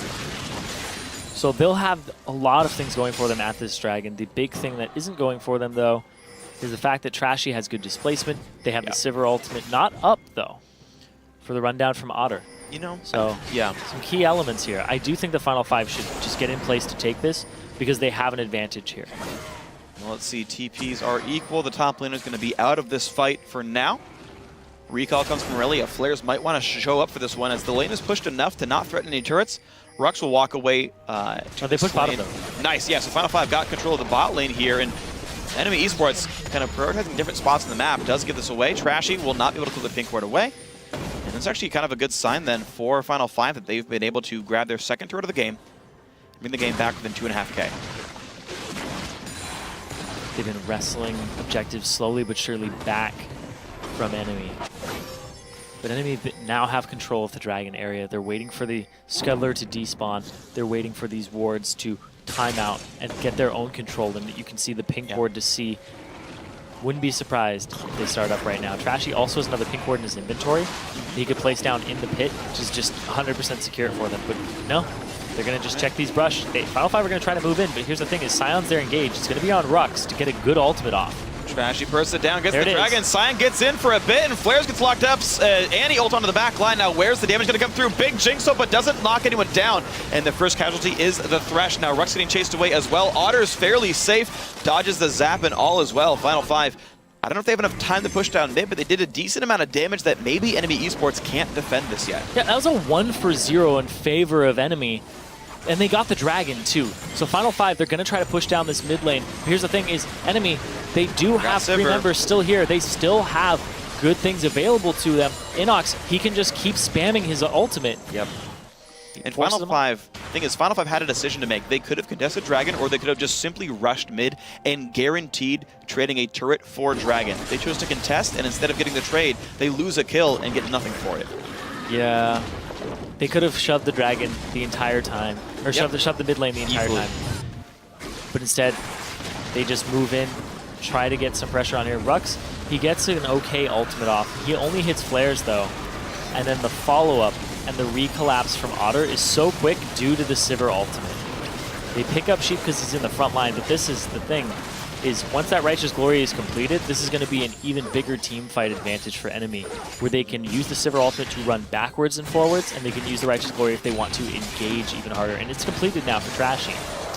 So they'll have a lot of things going for them at this Dragon. The big thing that isn't going for them, though, is the fact that Trashy has good displacement. They have the Sivir ultimate, not up, though, for the rundown from Otter. You know, so some key elements here. I do think the Final 5 should just get in place to take this because they have an advantage here. Well, let's see, TPs are equal. The top laner is going to be out of this fight for now. Recall comes from Aurelia. Flares might want to show up for this one as the lane is pushed enough to not threaten any turrets. Rux will walk away. They push bottom though. Nice, yeah, so Final 5 got control of the bot lane here, and NME eSports kind of prioritizing different spots in the map does give this away. Trashy will not be able to pull the pink ward away. And it's actually kind of a good sign then for Final 5 that they've been able to grab their second turret of the game, bring the game back within 2.5K. They've been wrestling objectives slowly but surely back from NME. But NME now have control of the Dragon area. They're waiting for the Scuttler to despawn. They're waiting for these wards to time out and get their own control. And you can see the pink ward to see. Wouldn't be surprised if they start up right now. Trashy also has another pink ward in his inventory. He could place down in the pit, which is just 100% secure for them. But no, they're going to just check these brush. Final 5 are going to try to move in, but here's the thing is Sion's there engaged. It's going to be on Rux to get a good ultimate off. Trashy bursts it down, gets the Dragon. Sion gets in for a bit, and Flares gets locked up. Annie ult onto the back line. Now, where's the damage going to come through? Big Jinx up, but doesn't knock anyone down. And the first casualty is the Thresh. Now, Rux getting chased away as well. Otter's fairly safe. Dodges the zap and all as well. Final 5. I don't know if they have enough time to push down mid, but they did a decent amount of damage that maybe NME eSports can't defend this yet. Yeah, that was a 1-for-0 in favor of NME. And they got the Dragon, too. So Final 5, they're going to try to push down this mid lane. Here's the thing is, NME, they do have 3 members still here. They still have good things available to them. Inox, he can just keep spamming his ultimate. Yep. And Final 5, thing is, Final 5 had a decision to make. They could have contested Dragon, or they could have just simply rushed mid and guaranteed trading a turret for Dragon. They chose to contest, and instead of getting the trade, they lose a kill and get nothing for it. Yeah. They could have shoved the Dragon the entire time, or shoved the mid lane the entire time. But instead, they just move in, try to get some pressure on here. Rux, he gets an okay ultimate off. He only hits flares though, and then the follow-up and the recollapse from Otter is so quick due to the Sivir ultimate. They pick up Sheep because he's in the front line, but this is the thing, is once that Righteous Glory is completed, this is going to be an even bigger team fight advantage for NME, where they can use the Sivir ultimate to run backwards and forwards, and they can use the Righteous Glory if they want to engage even harder. And it's completed now for Trashy.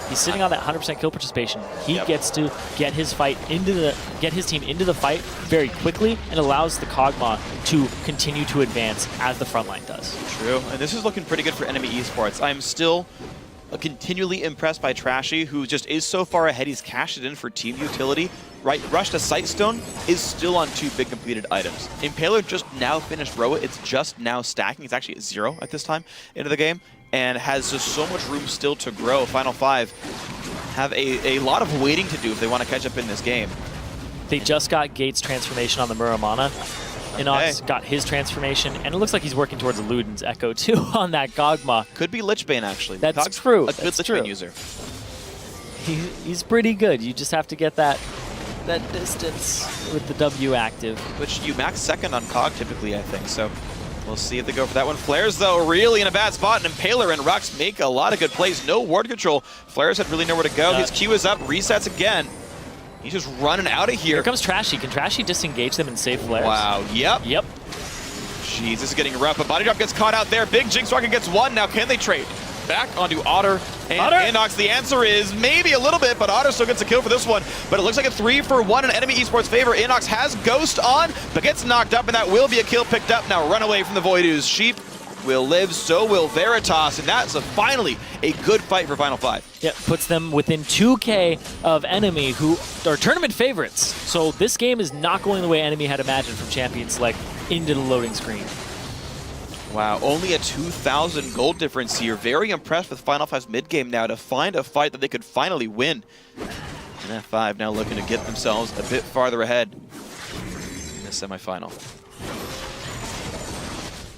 He's sitting on that 100% kill participation. He gets to get his team into the fight very quickly, and allows the Kog'Maw to continue to advance as the front line does. True, and this is looking pretty good for NME eSports. I'm still continually impressed by Trashy, who just is so far ahead. He's cashed it in for team utility. Right, Rush to Sightstone is still on 2 big completed items. Impaler just now finished Roa. It's just now stacking. It's actually at 0 at this time into the game, and has just so much room still to grow. Final 5 have a lot of waiting to do if they want to catch up in this game. They just got Gates' transformation on the Muramana. Inox got his transformation, and it looks like he's working towards a Luden's Echo too on that Kog'Maw. Could be Lichbane, actually. That's true. A good Lichbane user. He's pretty good. You just have to get that distance with the W active. Which you max second on Cog typically, I think, so we'll see if they go for that one. Flares, though, really in a bad spot, and Impaler and Rux make a lot of good plays. No ward control. Flares had really nowhere to go. His Q is up, resets again. He's just running out of here. Here comes Trashy. Can Trashy disengage them and save flares? Wow, yep. Jeez, this is getting rough, but Body Drop gets caught out there. Big Jinx Rocket gets 1. Now can they trade? Back onto Otter and Inox. The answer is maybe a little bit, but Otter still gets a kill for this one. But it looks like a 3-for-1 in NME eSports' favor. Inox has Ghost on, but gets knocked up, and that will be a kill picked up. Now run away from the Voidoo's. Sheep will live, so will Veritas, and that's finally a good fight for Final 5. Yeah, puts them within 2K of NME, who are tournament favorites. So this game is not going the way NME had imagined from Champion Select into the loading screen. Wow, only a 2,000 gold difference here. Very impressed with Final 5's mid-game now to find a fight that they could finally win. And F5 now looking to get themselves a bit farther ahead in the semifinal.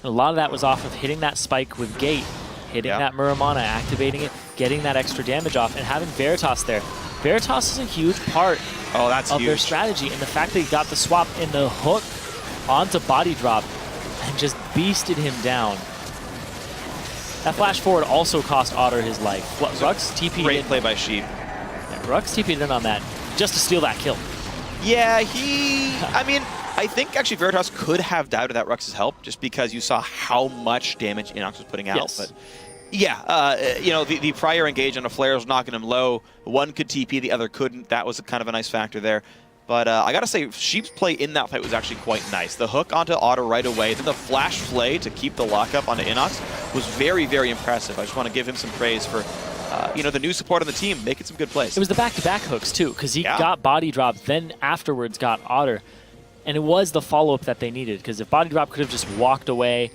A lot of that was off of hitting that spike with Gate, hitting that Muramana, activating it, getting that extra damage off, and having Veritas there. Veritas is a huge part of their strategy, and the fact that he got the swap in the hook onto Body Drop and just beasted him down. That flash forward also cost Otter his life. Rux TP'd Great in. play by Sheep. Yeah, Rux TP'd in on that just to steal that kill. Yeah, I mean, I think actually Veritas could have died without Rux's help just because you saw how much damage Inox was putting out. Yes. But yeah, you know, the prior engage on a flare was knocking him low. One could TP, the other couldn't. That was kind of a nice factor there. But I gotta say, Sheep's play in that fight was actually quite nice. The hook onto Otter right away, then the flash play to keep the lockup onto Inox was very, very impressive. I just want to give him some praise for, you know, the new support on the team, making some good plays. It was the back-to-back hooks, too, because he got body drop, then afterwards got Otter. And it was the follow-up that they needed, because if body drop could have just walked away,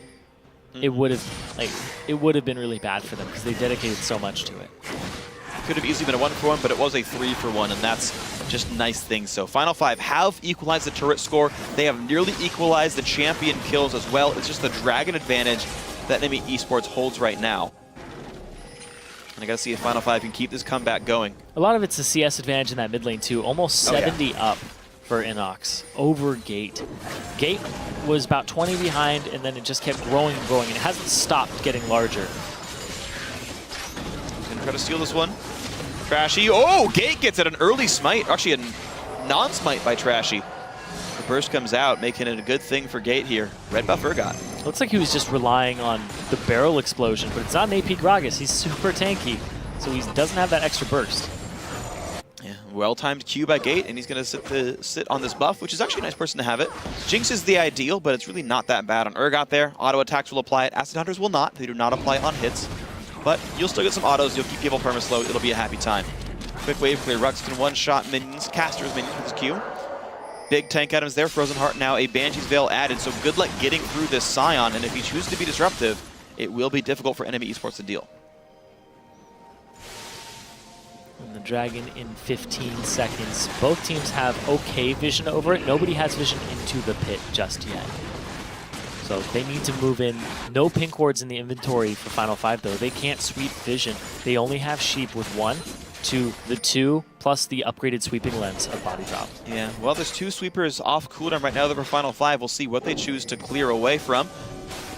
it would have been really bad for them, because they dedicated so much to it. Could have easily been a 1-for-1, but it was a 3-for-1, and that's just nice things. So Final 5 have equalized the turret score. They have nearly equalized the champion kills as well. It's just the Dragon advantage that NME eSports holds right now. And I gotta see if Final 5 can keep this comeback going. A lot of it's the CS advantage in that mid lane, too. Almost 70 up for Inox over Gate. Gate was about 20 behind, and then it just kept growing and growing, and it hasn't stopped getting larger. He's gonna try to steal this one. Trashy. Oh, Gate gets it, an early smite. Actually, a non-smite by Trashy. The burst comes out, making it a good thing for Gate here. Red buff Urgot. Looks like he was just relying on the barrel explosion, but it's not an AP Gragas. He's super tanky, so he doesn't have that extra burst. Yeah, well-timed Q by Gate, and he's going to sit on this buff, which is actually a nice person to have it. Jinx is the ideal, but it's really not that bad on Urgot there. Auto attacks will apply it. Acid Hunters will not. They do not apply on hits. But you'll still get some autos. You'll keep people perma-slow. It'll be a happy time. Quick wave clear. Rux can one-shot minions, casters minions with his Q. Big tank items there. Frozen Heart now a Banshee's Veil added, so good luck getting through this Scion, and if he chooses to be disruptive, it will be difficult for NME eSports to deal. And the Dragon in 15 seconds. Both teams have okay vision over it. Nobody has vision into the pit just yet. So they need to move in. No pink wards in the inventory for Final 5, though. They can't sweep vision. They only have Sheep with 1, 2, the 2, plus the upgraded sweeping lens of body drop. Yeah, well, there's 2 sweepers off cooldown right now that for Final 5. We'll see what they choose to clear away from.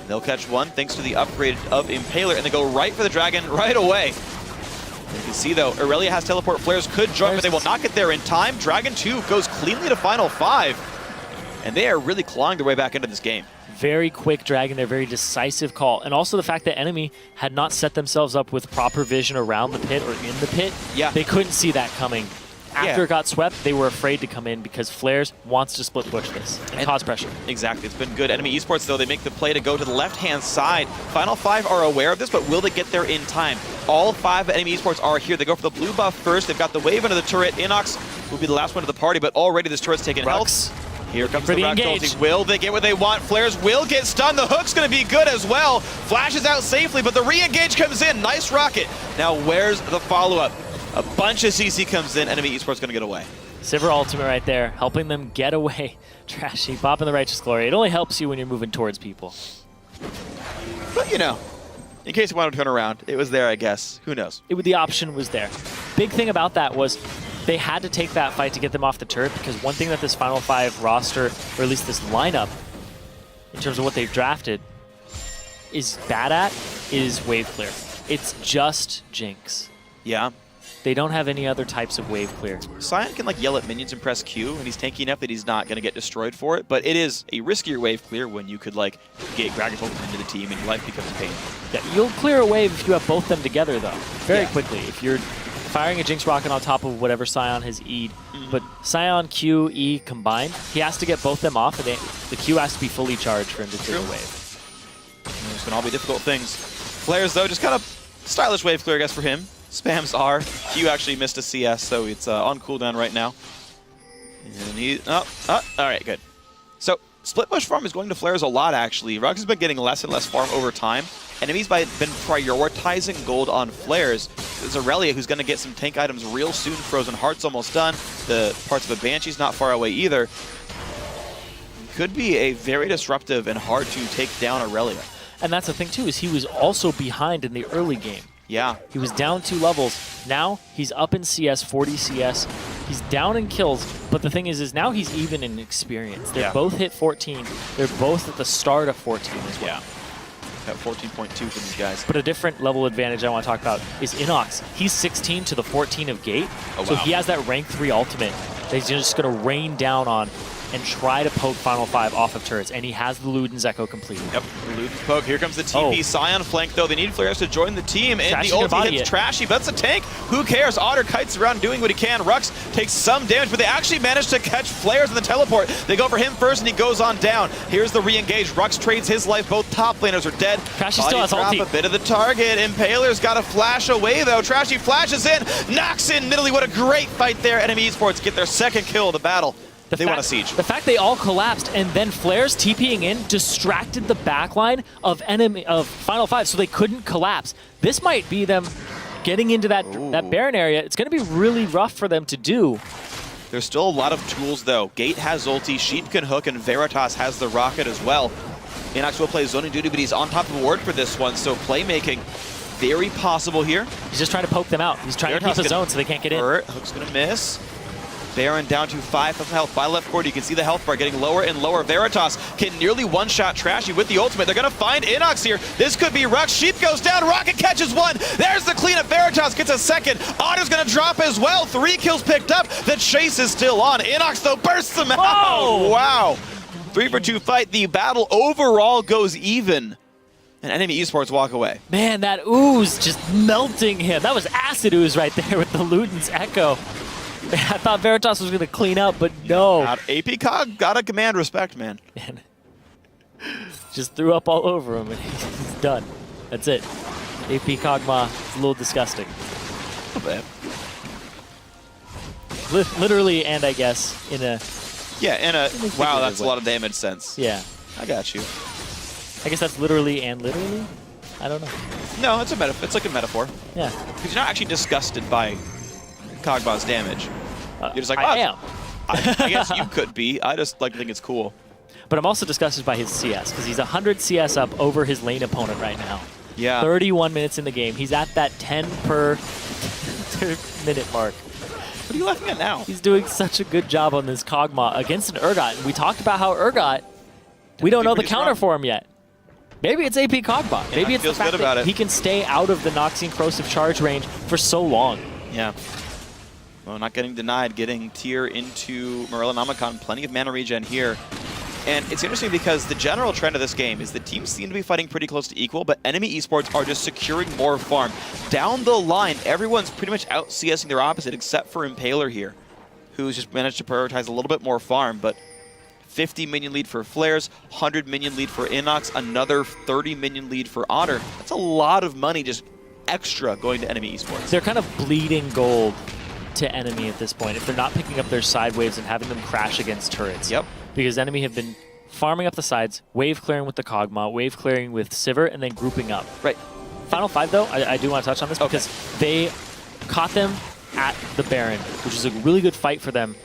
They'll catch 1 thanks to the upgrade of Impaler, and they go right for the Dragon right away. You can see, though, Aurelia has teleport. Flares could join, but they will not get there in time. Dragon 2 goes cleanly to Final 5, and they are really clawing their way back into this game. Very quick Dragon there, very decisive call. And also the fact that NME had not set themselves up with proper vision around the pit or in the pit. Yeah. They couldn't see that coming. After it got swept, they were afraid to come in because Flares wants to split push this and cause pressure. Exactly. It's been good. NME eSports, though, they make the play to go to the left-hand side. Final 5 are aware of this, but will they get there in time? All 5 NME eSports are here. They go for the blue buff first. They've got the wave into the turret. Inox will be the last one to the party, but already this turret's taking health. Here comes the Rack ulti. Will they get what they want? Flares will get stunned. The hook's going to be good as well. Flashes out safely, but the re-engage comes in. Nice rocket. Now, where's the follow-up? A bunch of CC comes in. NME eSports going to get away. Sivir ultimate right there, helping them get away. Trashy, popping the Righteous Glory. It only helps you when you're moving towards people. But, you know, in case you want to turn around, it was there, I guess. Who knows? The option was there. Big thing about that was they had to take that fight to get them off the turret, because one thing that this Final 5 roster, or at least this lineup, in terms of what they've drafted, is bad at is wave clear. It's just Jinx. Yeah. They don't have any other types of wave clear. Scion can like yell at minions and press Q, and he's tanky enough that he's not going to get destroyed for it, but it is a riskier wave clear when you could like get Gragas into the team and your life becomes a pain. Yeah, you'll clear a wave if you have both them together, though, very quickly. If you're firing a Jinx rocket on top of whatever Scion has E'd, but Scion, Q, E combined, he has to get both them off, and the Q has to be fully charged for him to clear a wave. Those can all be difficult things. Flares, though, just kind of stylish wave clear, I guess, for him. Spams R. Q actually missed a CS, so it's on cooldown right now. And he... all right, good. So, split push farm is going to Flares a lot, actually. Rux has been getting less and less farm over time. Enemies have been prioritizing gold on Flares. There's Aurelia who's going to get some tank items real soon. Frozen Heart's almost done. The parts of a Banshee's not far away either. Could be a very disruptive and hard to take down Aurelia. And that's the thing, too, is he was also behind in the early game. Yeah. He was down 2 levels. Now he's up in CS, 40 CS. He's down in kills, but the thing is now he's even in experience. They're both hit 14. They're both at the start of 14 as well. Yeah. Got 14.2 for these guys. But a different level advantage I want to talk about is Inox. He's 16 to the 14 of Gate, so he has that rank 3 ultimate that he's just going to rain down on and try to poke Final 5 off of turrets, and he has the Luden's Echo completed. Yep, Luden's poke. Here comes the TP. Scion flank, though. They need flares to join the team, and Trashy's the ulti body hits Trashy, but it's a tank. Who cares? Otter kites around doing what he can. Rux takes some damage, but they actually manage to catch flares in the teleport. They go for him first, and he goes on down. Here's the re-engage. Rux trades his life. Both top laners are dead. Trashy still has ulti. A bit of the target. Impaler's got to flash away, though. Trashy flashes in, knocks in Nidalee. What a great fight there. NME eSports get their second kill of the battle. They want a siege. The fact they all collapsed and then Flares TPing in distracted the backline of Final 5 so they couldn't collapse. This might be them getting into that Baron area. It's going to be really rough for them to do. There's still a lot of tools, though. Gate has ulti, Sheep can hook, and Veritas has the rocket as well. Inox will play zoning duty, but he's on top of the ward for this one, so playmaking very possible here. He's just trying to poke them out. He's trying to keep a zone so they can't get in. Hook's going to miss. Baron down to 5 of health. By left corner, you can see the health bar getting lower and lower. Veritas can nearly one-shot Trashy with the ultimate. They're going to find Inox here. This could be Rux. Sheep goes down. Rocket catches one. There's the cleanup. Veritas gets a second. Otter's going to drop as well. 3 kills picked up. The chase is still on. Inox, though, bursts them out. Whoa. Wow. 3 for 2 fight. The battle overall goes even. And NME eSports walk away. Man, that ooze just melting him. That was acid ooze right there with the Luden's Echo. I thought Veritas was going to clean up, but no. AP Cog got to command respect, man. Just threw up all over him, and he's done. That's it. AP Kog'Maw is a little disgusting. A bit. Literally, and I guess, in a... Yeah, wow, that's a lot of damage sense. Yeah. I got you. I guess that's literally and literally? I don't know. No, it's a metaphor. It's like a metaphor. Yeah. Because you're not actually disgusted by Kog'Maw's damage. You're just like, I am. I guess you could be. I just like to think it's cool. But I'm also disgusted by his CS, because he's 100 CS up over his lane opponent right now. Yeah. 31 minutes in the game. He's at that 10 per minute mark. What are you laughing at now? He's doing such a good job on this Kog'Maw against an Urgot. And we talked about how Urgot, we don't know the counter for him yet. Maybe it's AP Kog'Maw. Maybe it's the fact that he can stay out of the Noxian Corrosive charge range for so long. Yeah. Well, not getting denied, getting tier into Morella Namicon. Plenty of mana regen here. And it's interesting because the general trend of this game is the teams seem to be fighting pretty close to equal, but NME eSports are just securing more farm. Down the line, everyone's pretty much out CSing their opposite except for Impaler here, who's just managed to prioritize a little bit more farm, but 50 minion lead for Flares, 100 minion lead for Inox, another 30 minion lead for Otter. That's a lot of money just extra going to NME eSports. They're kind of bleeding gold to NME at this point if they're not picking up their side waves and having them crash against turrets. Yep. Because NME have been farming up the sides, wave clearing with the Kog'Maw, wave clearing with Sivir, and then grouping up. Right. Final 5, though, I do want to touch on this because they caught them at the Baron, which is a really good fight for them.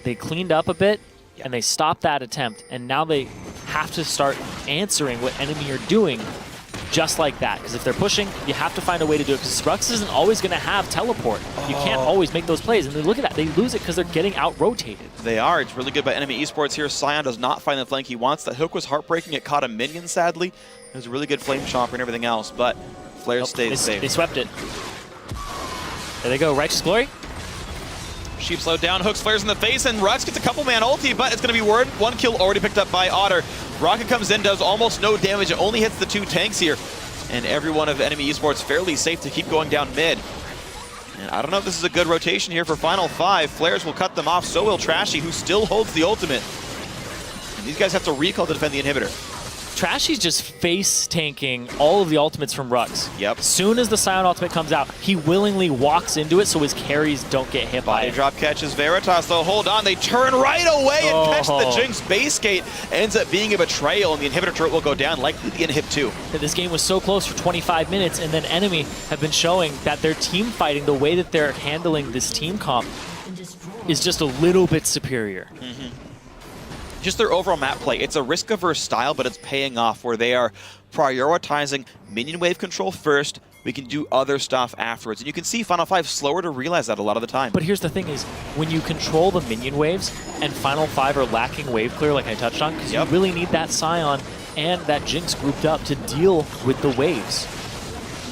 They cleaned up a bit, and they stopped that attempt, and now they have to start answering what NME are doing just like that. Because if they're pushing, you have to find a way to do it, because Rux isn't always going to have teleport. You can't always make those plays, and then look at that. They lose it because they're getting out-rotated. They are. It's really good by NME eSports here. Scion does not find the flank he wants. That hook was heartbreaking. It caught a minion, sadly. It was a really good flame chomper and everything else, but Flare stays safe. They swept it. There they go. Righteous Glory. Sheep slowed down, hooks Flares in the face, and Rux gets a couple man ulti, but it's going to be word. 1 kill already picked up by Otter. Rocket comes in, does almost no damage. It only hits the 2 tanks here. And every one of NME eSports fairly safe to keep going down mid. And I don't know if this is a good rotation here for Final 5. Flares will cut them off, so will Trashy, who still holds the ultimate. And these guys have to recall to defend the inhibitor. Trashy's just face tanking all of the ultimates from Rux. Yep. Soon as the Scion ultimate comes out, he willingly walks into it so his carries don't get hit by it. Body drop catches Veritas, though. Hold on, they turn right away and catch the Jinx base gate. Ends up being a betrayal, and the inhibitor turret will go down, likely the inhib too. This game was so close for 25 minutes, and then NME have been showing that their team fighting, the way that they're handling this team comp, is just a little bit superior. just their overall map play. It's a risk-averse style, but it's paying off where they are prioritizing minion wave control first. We can do other stuff afterwards. And you can see Final 5 slower to realize that a lot of the time. But here's the thing is, when you control the minion waves and Final 5 are lacking wave clear like I touched on, because you really need that Scion and that Jinx grouped up to deal with the waves.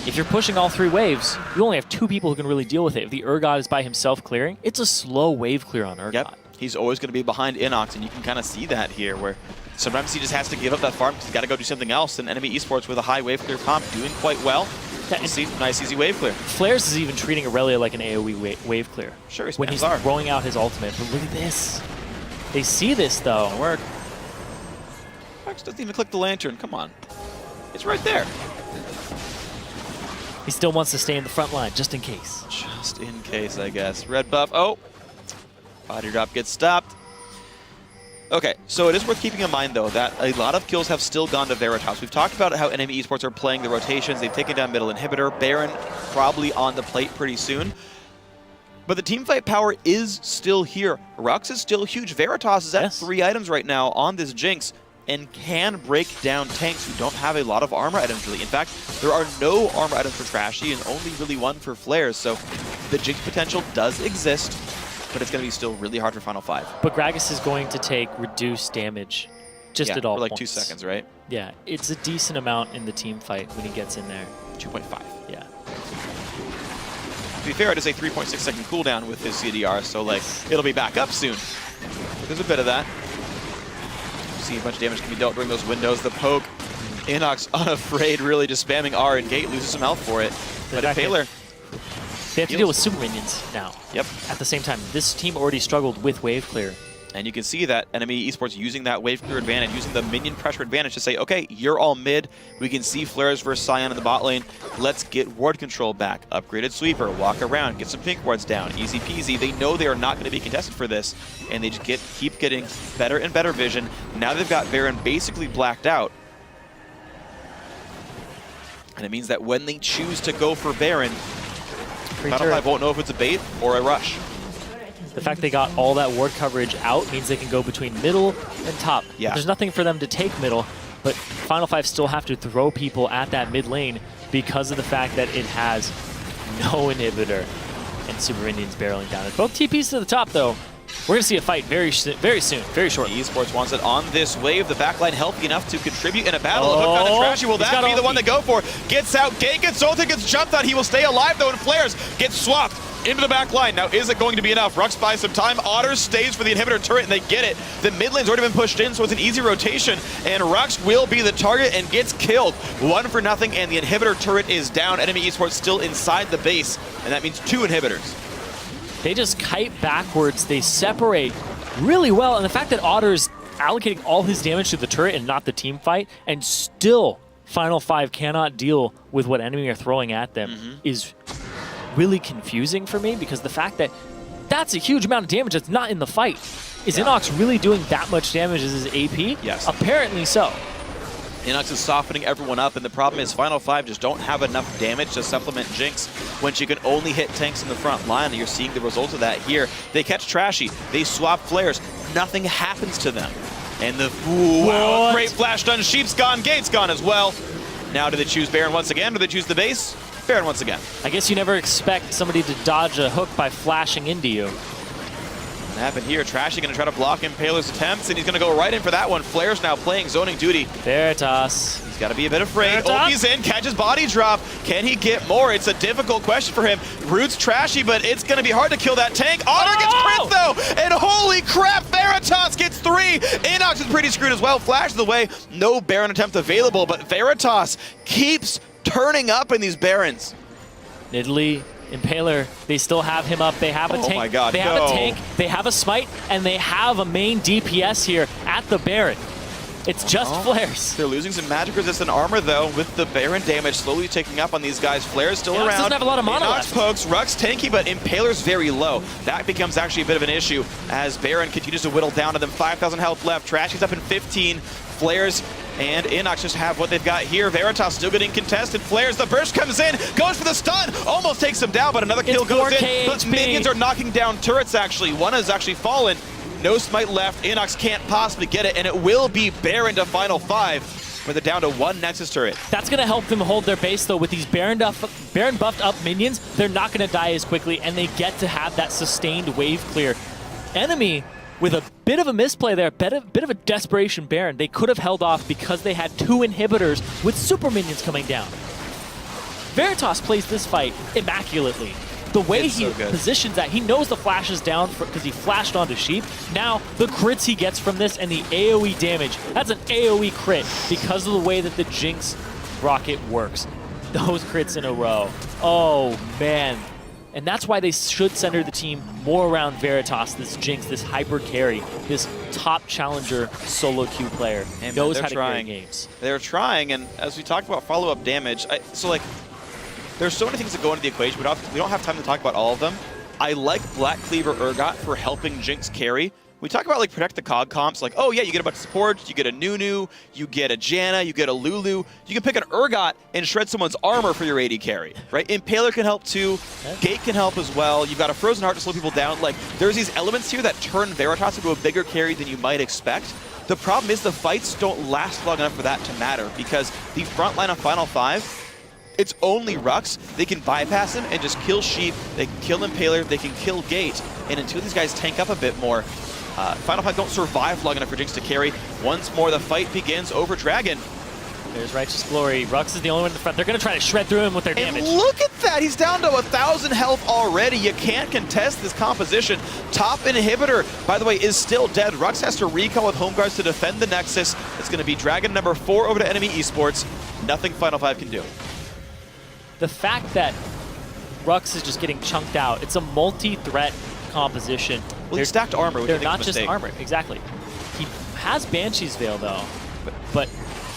If you're pushing all 3 waves, you only have 2 people who can really deal with it. If the Urgot is by himself clearing, it's a slow wave clear on Urgot. Yep. He's always going to be behind Inox, and you can kind of see that here, where sometimes he just has to give up that farm because he's got to go do something else. And NME eSports with a high wave clear comp doing quite well. Yeah, see, nice easy wave clear. Flares is even treating Aurelia like an AoE wave clear. Sure, when he's throwing out his ultimate. But look at this. They see this, though. It'll work. Rex doesn't even click the lantern. Come on. It's right there. He still wants to stay in the front line, just in case. Just in case, I guess. Red buff. Oh. Body drop gets stopped. Okay, so it is worth keeping in mind, though, that a lot of kills have still gone to Veritas. We've talked about how NME eSports are playing the rotations. They've taken down middle inhibitor. Baron probably on the plate pretty soon. But the teamfight power is still here. Rux is still huge. Veritas is at 3 items right now on this Jinx and can break down tanks who don't have a lot of armor items, really. In fact, there are no armor items for Trashy and only really 1 for Flares. So the Jinx potential does exist, but it's going to be still really hard for Final 5. But Gragas is going to take reduced damage just at all for like points. 2 seconds, right? Yeah, it's a decent amount in the team fight when he gets in there. 2.5. Yeah. To be fair, it is a 3.6-second cooldown with his CDR, so like it'll be back up soon. There's a bit of that. See a bunch of damage can be dealt during those windows. The poke, Inox unafraid, really just spamming R and gate, loses some health for it. But Impaler, they have to deal with super minions now. Yep. At the same time, this team already struggled with wave clear. And you can see that NME eSports using that wave clear advantage, using the minion pressure advantage to say, okay, you're all mid. We can see Flares versus Scion in the bot lane. Let's get ward control back. Upgraded sweeper, walk around, get some pink wards down. Easy peasy. They know they are not going to be contested for this, and they just keep getting better and better vision. Now they've got Baron basically blacked out. And it means that when they choose to go for Baron, Final 5 won't know if it's a bait or a rush. The fact they got all that ward coverage out means they can go between middle and top. Yeah. There's nothing for them to take middle, but Final 5 still have to throw people at that mid lane because of the fact that it has no inhibitor and super minions barreling down it. Both TPs to the top, though. We're going to see a fight very soon, very shortly. eSports wants it on this wave. The backline healthy enough to contribute in a battle. A hook on a Trashy. Will that be the one to go for? Gets out, Gate gets ulted, gets jumped on. He will stay alive, though, and Flares gets swapped into the back line. Now, is it going to be enough? Rux buys some time. Otters stays for the inhibitor turret, and they get it. The mid lane's already been pushed in, so it's an easy rotation, and Rux will be the target and gets killed. 1-0, and the inhibitor turret is down. Enemy eSports still inside the base, and that means 2 inhibitors. They just kite backwards. They separate really well, and the fact that Otter's allocating all his damage to the turret and not the team fight, and still Final 5 cannot deal with what enemy are throwing at them is really confusing for me, because the fact that that's a huge amount of damage that's not in the fight. Is Inox really doing that much damage as his AP? Yes. Apparently so. Inox is softening everyone up, and the problem is Final 5 just don't have enough damage to supplement Jinx when she can only hit tanks in the front line, and you're seeing the result of that here. They catch Trashy, they swap Flares, nothing happens to them. And the, wow, great flash done, Sheep's gone, Gate's gone as well. Now do they choose Baron once again, or do they choose the base? Baron once again. I guess you never expect somebody to dodge a hook by flashing into you. What happened here? Trashy going to try to block Impaler's attempts, and he's going to go right in for that one. Flare's now playing zoning duty. Veritas. He's got to be a bit afraid. Ulti's in, catches body drop. Can he get more? It's a difficult question for him. Root's Trashy, but it's going to be hard to kill that tank. Otter gets crit, though, and holy crap, Veritas gets 3. Inox is pretty screwed as well. Flashes away. No Baron attempt available, but Veritas keeps turning up in these Barons. Nidalee, Impaler, they still have him up. They have a tank. Oh my god, they have a tank, they have a smite, and they have a main DPS here at the Baron. It's just Flares. They're losing some magic resistant armor, though, with the Baron damage slowly taking up on these guys. Flare's still around. Doesn't have a lot of mana left. Pokes, Rux tanky, but Impaler's very low. That becomes actually a bit of an issue as Baron continues to whittle down to them. 5,000 health left. Trashy's up in 15. Flares and Inox just have what they've got here. Veritas still getting contested. Flares, the burst comes in, goes for the stun, almost takes him down, but another kill goes in. But minions are knocking down turrets, actually. One has actually fallen. No smite left. Inox can't possibly get it, and it will be Baron to final 5. But they're down to 1 Nexus turret. That's going to help them hold their base, though. With these Baron buffed up minions, they're not going to die as quickly, and they get to have that sustained wave clear. NME, with a bit of a misplay there, bit of a desperation Baron. They could have held off because they had 2 inhibitors with super minions coming down. Veritas plays this fight immaculately. The way he positions that, he knows the flash is down because he flashed onto Sheep. Now, the crits he gets from this and the AoE damage, that's an AoE crit because of the way that the Jinx rocket works. Those crits in a row. Oh, man. And that's why they should center the team more around Veritas, this Jinx, this hyper carry, this top challenger solo queue player. And knows how to carry games. They're trying, and as we talked about follow-up damage, there's so many things that go into the equation. We don't have time to talk about all of them. I like Black Cleaver Urgot for helping Jinx carry. We talk about protect the COG comps, oh yeah, you get a bunch of supports, you get a Nunu, you get a Janna, you get a Lulu. You can pick an Urgot and shred someone's armor for your AD carry, right? Impaler can help too, Gate can help as well. You've got a Frozen Heart to slow people down. There's these elements here that turn Veritas into a bigger carry than you might expect. The problem is the fights don't last long enough for that to matter because the front line of Final 5, it's only Rux. They can bypass him and just kill Sheep. They can kill Impaler. They can kill Gate. And until these guys tank up a bit more, Final 5 don't survive long enough for Jinx to carry. Once more, the fight begins over Dragon. There's Righteous Glory. Rux is the only one in the front. They're going to try to shred through him with their damage. And look at that. He's down to 1,000 health already. You can't contest this composition. Top inhibitor, by the way, is still dead. Rux has to recall with Home Guards to defend the Nexus. It's going to be Dragon number 4 over to NME eSports. Nothing Final 5 can do. The fact that Rux is just getting chunked out, it's a multi-threat composition. Well, he stacked armor, which they're not just armor, exactly. He has Banshee's Veil, though, but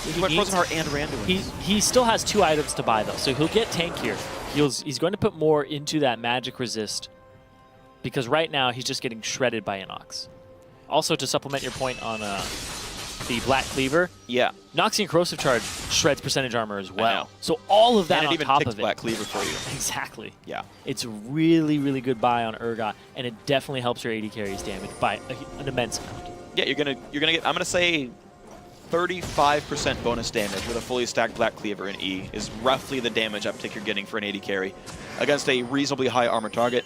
he went Frozen Heart and Randuin. He still has 2 items to buy, though, so he'll get tankier. He's going to put more into that magic resist because right now he's just getting shredded by Inox. Also, to supplement your point on the Black Cleaver, yeah, Noxian Corrosive Charge shreds percentage armor as well. So all of that and on even top of it. Black Cleaver for you. Exactly. Yeah. It's really, really good buy on Urgot, and it definitely helps your AD carries damage by an immense amount. Yeah, you're gonna get, I'm gonna say 35% bonus damage with a fully stacked Black Cleaver in E is roughly the damage uptick you're getting for an AD carry against a reasonably high armor target.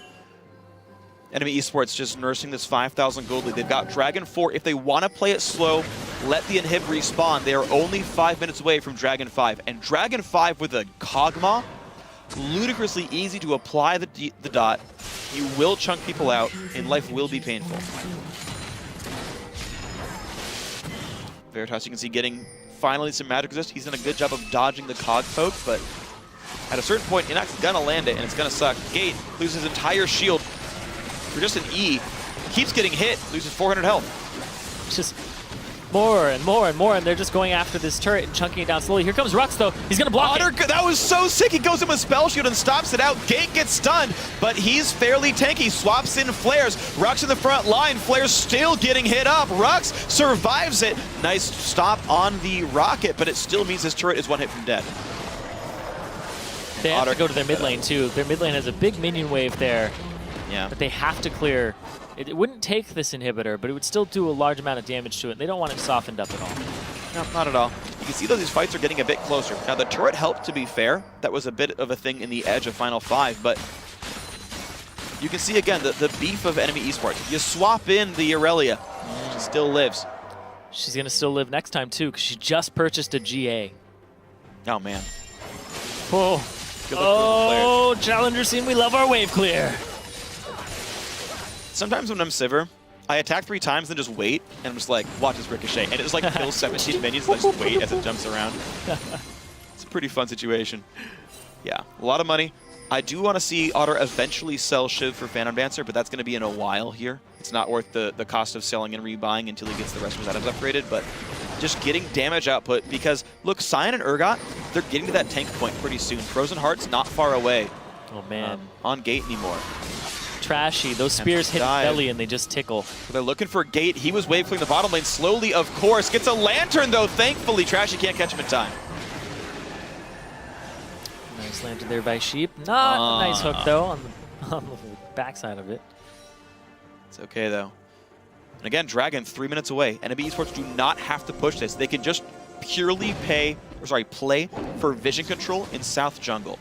NME eSports just nursing this 5,000 gold lead. They've got Dragon 4. If they want to play it slow, let the inhib respawn. They are only 5 minutes away from Dragon 5. And Dragon 5 with a Kog'Maw, ludicrously easy to apply the dot. You will chunk people out, and life will be painful. Veritas, you can see getting finally some magic resist. He's done a good job of dodging the Cog poke, but at a certain point, Inox is going to land it, and it's going to suck. Gate loses his entire shield for just an E. Keeps getting hit, loses 400 health. It's just more and more and more, and they're just going after this turret and chunking it down slowly. Here comes Rux, though. He's going to block it. That was so sick. He goes in with Spell Shield and stops it out. Gate gets stunned, but he's fairly tanky. Swaps in Flares. Rux in the front line. Flares still getting hit up. Rux survives it. Nice stop on the rocket, but it still means his turret is 1 hit from dead. They have to go to their mid lane, too. Their mid lane has a big minion wave there. Yeah. But they have to clear. It wouldn't take this inhibitor, but it would still do a large amount of damage to it. They don't want it softened up at all. No, not at all. You can see that these fights are getting a bit closer. Now, the turret helped, to be fair. That was a bit of a thing in the edge of Final 5, but you can see, again, the beef of NME eSports. You swap in the Aurelia. She still lives. She's going to still live next time, too, because she just purchased a GA. Oh, man. Whoa. Oh, challenger scene, we love our wave clear. Sometimes when I'm Sivir, I attack 3 times and just wait, and I'm just like, watch this ricochet. And it just like kills 17 minions and I just wait as it jumps around. It's a pretty fun situation. Yeah, a lot of money. I do want to see Otter eventually sell Shiv for Phantom Dancer, but that's going to be in a while here. It's not worth the cost of selling and rebuying until he gets the rest of his items upgraded, but just getting damage output because, look, Sion and Urgot, they're getting to that tank point pretty soon. Frozen Heart's not far away. Oh, man. On Gate anymore. Trashy. Those spears hit his belly and they just tickle. They're looking for Gate. He was wave clearing the bottom lane slowly, of course. Gets a lantern, though, thankfully. Trashy can't catch him in time. Nice lantern there by Sheep. Not a nice hook, though, on the backside of it. It's okay, though. And again, Dragon 3 minutes away. NME eSports do not have to push this. They can just purely play for vision control in South Jungle.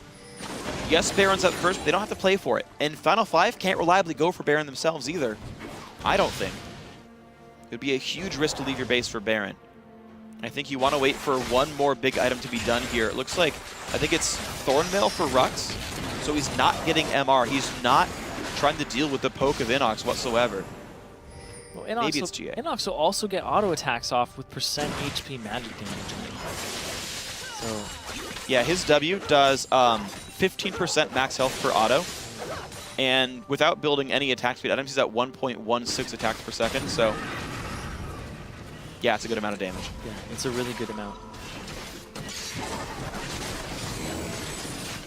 Yes, Baron's up first, but they don't have to play for it. And Final 5 can't reliably go for Baron themselves either. I don't think. It would be a huge risk to leave your base for Baron. I think you want to wait for one more big item to be done here. It looks like, I think it's Thornmail for Rux. So he's not getting MR. He's not trying to deal with the poke of Inox whatsoever. Well, Maybe it's GA. Inox will also get auto attacks off with % HP magic damage. So yeah, his W does 15% max health per auto. And without building any attack speed items, he's at 1.16 attacks per second. So yeah, it's a good amount of damage. Yeah, it's a really good amount.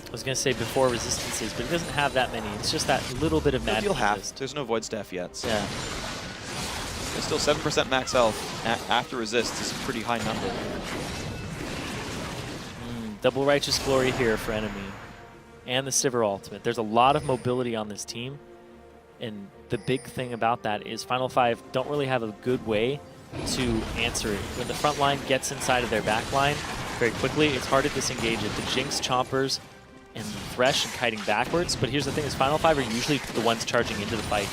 I was going to say before resistances, but it doesn't have that many. It's just that little bit of magic. You'll have. There's no void staff yet. So. Yeah. There's still 7% max health after resist. This is a pretty high number. Double Righteous Glory here for NME. And the Sivir ultimate. There's a lot of mobility on this team. And the big thing about that is Final 5 don't really have a good way to answer it. When the front line gets inside of their back line very quickly, it's hard to disengage it. The Jinx, Chompers, and Thresh and kiting backwards. But here's the thing is Final 5 are usually the ones charging into the fight.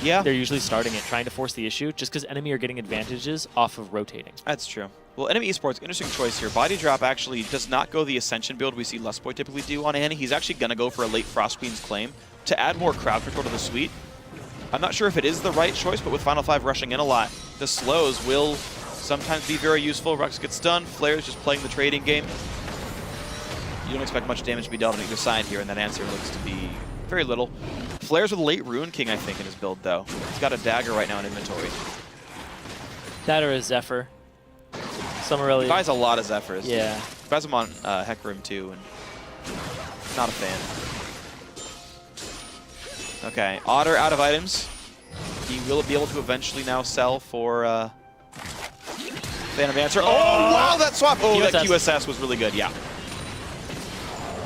Yeah. They're usually starting it, trying to force the issue, just because enemy are getting advantages off of rotating. That's true. Well, NME eSports, interesting choice here. Body Drop actually does not go the Ascension build we see Lustboy typically do on Annie. He's actually going to go for a late Frost Queen's Claim to add more crowd control to the suite. I'm not sure if it is the right choice, but with Final 5 rushing in a lot, the slows will sometimes be very useful. Rux gets stunned, Flair's just playing the trading game. You don't expect much damage to be dealt on either side here, and that answer looks to be very little. Flair's with a late Rune King, I think, in his build, though. He's got a dagger right now in inventory. That or a Zephyr. Summerelli. He buys a lot of Zephyrs. Yeah. He buys them on Hecarim, too, and not a fan. Okay, Otter out of items. He will be able to eventually now sell for Phantom Answer. Oh, wow, that swap! Oh, QSS. that QSS was really good, yeah.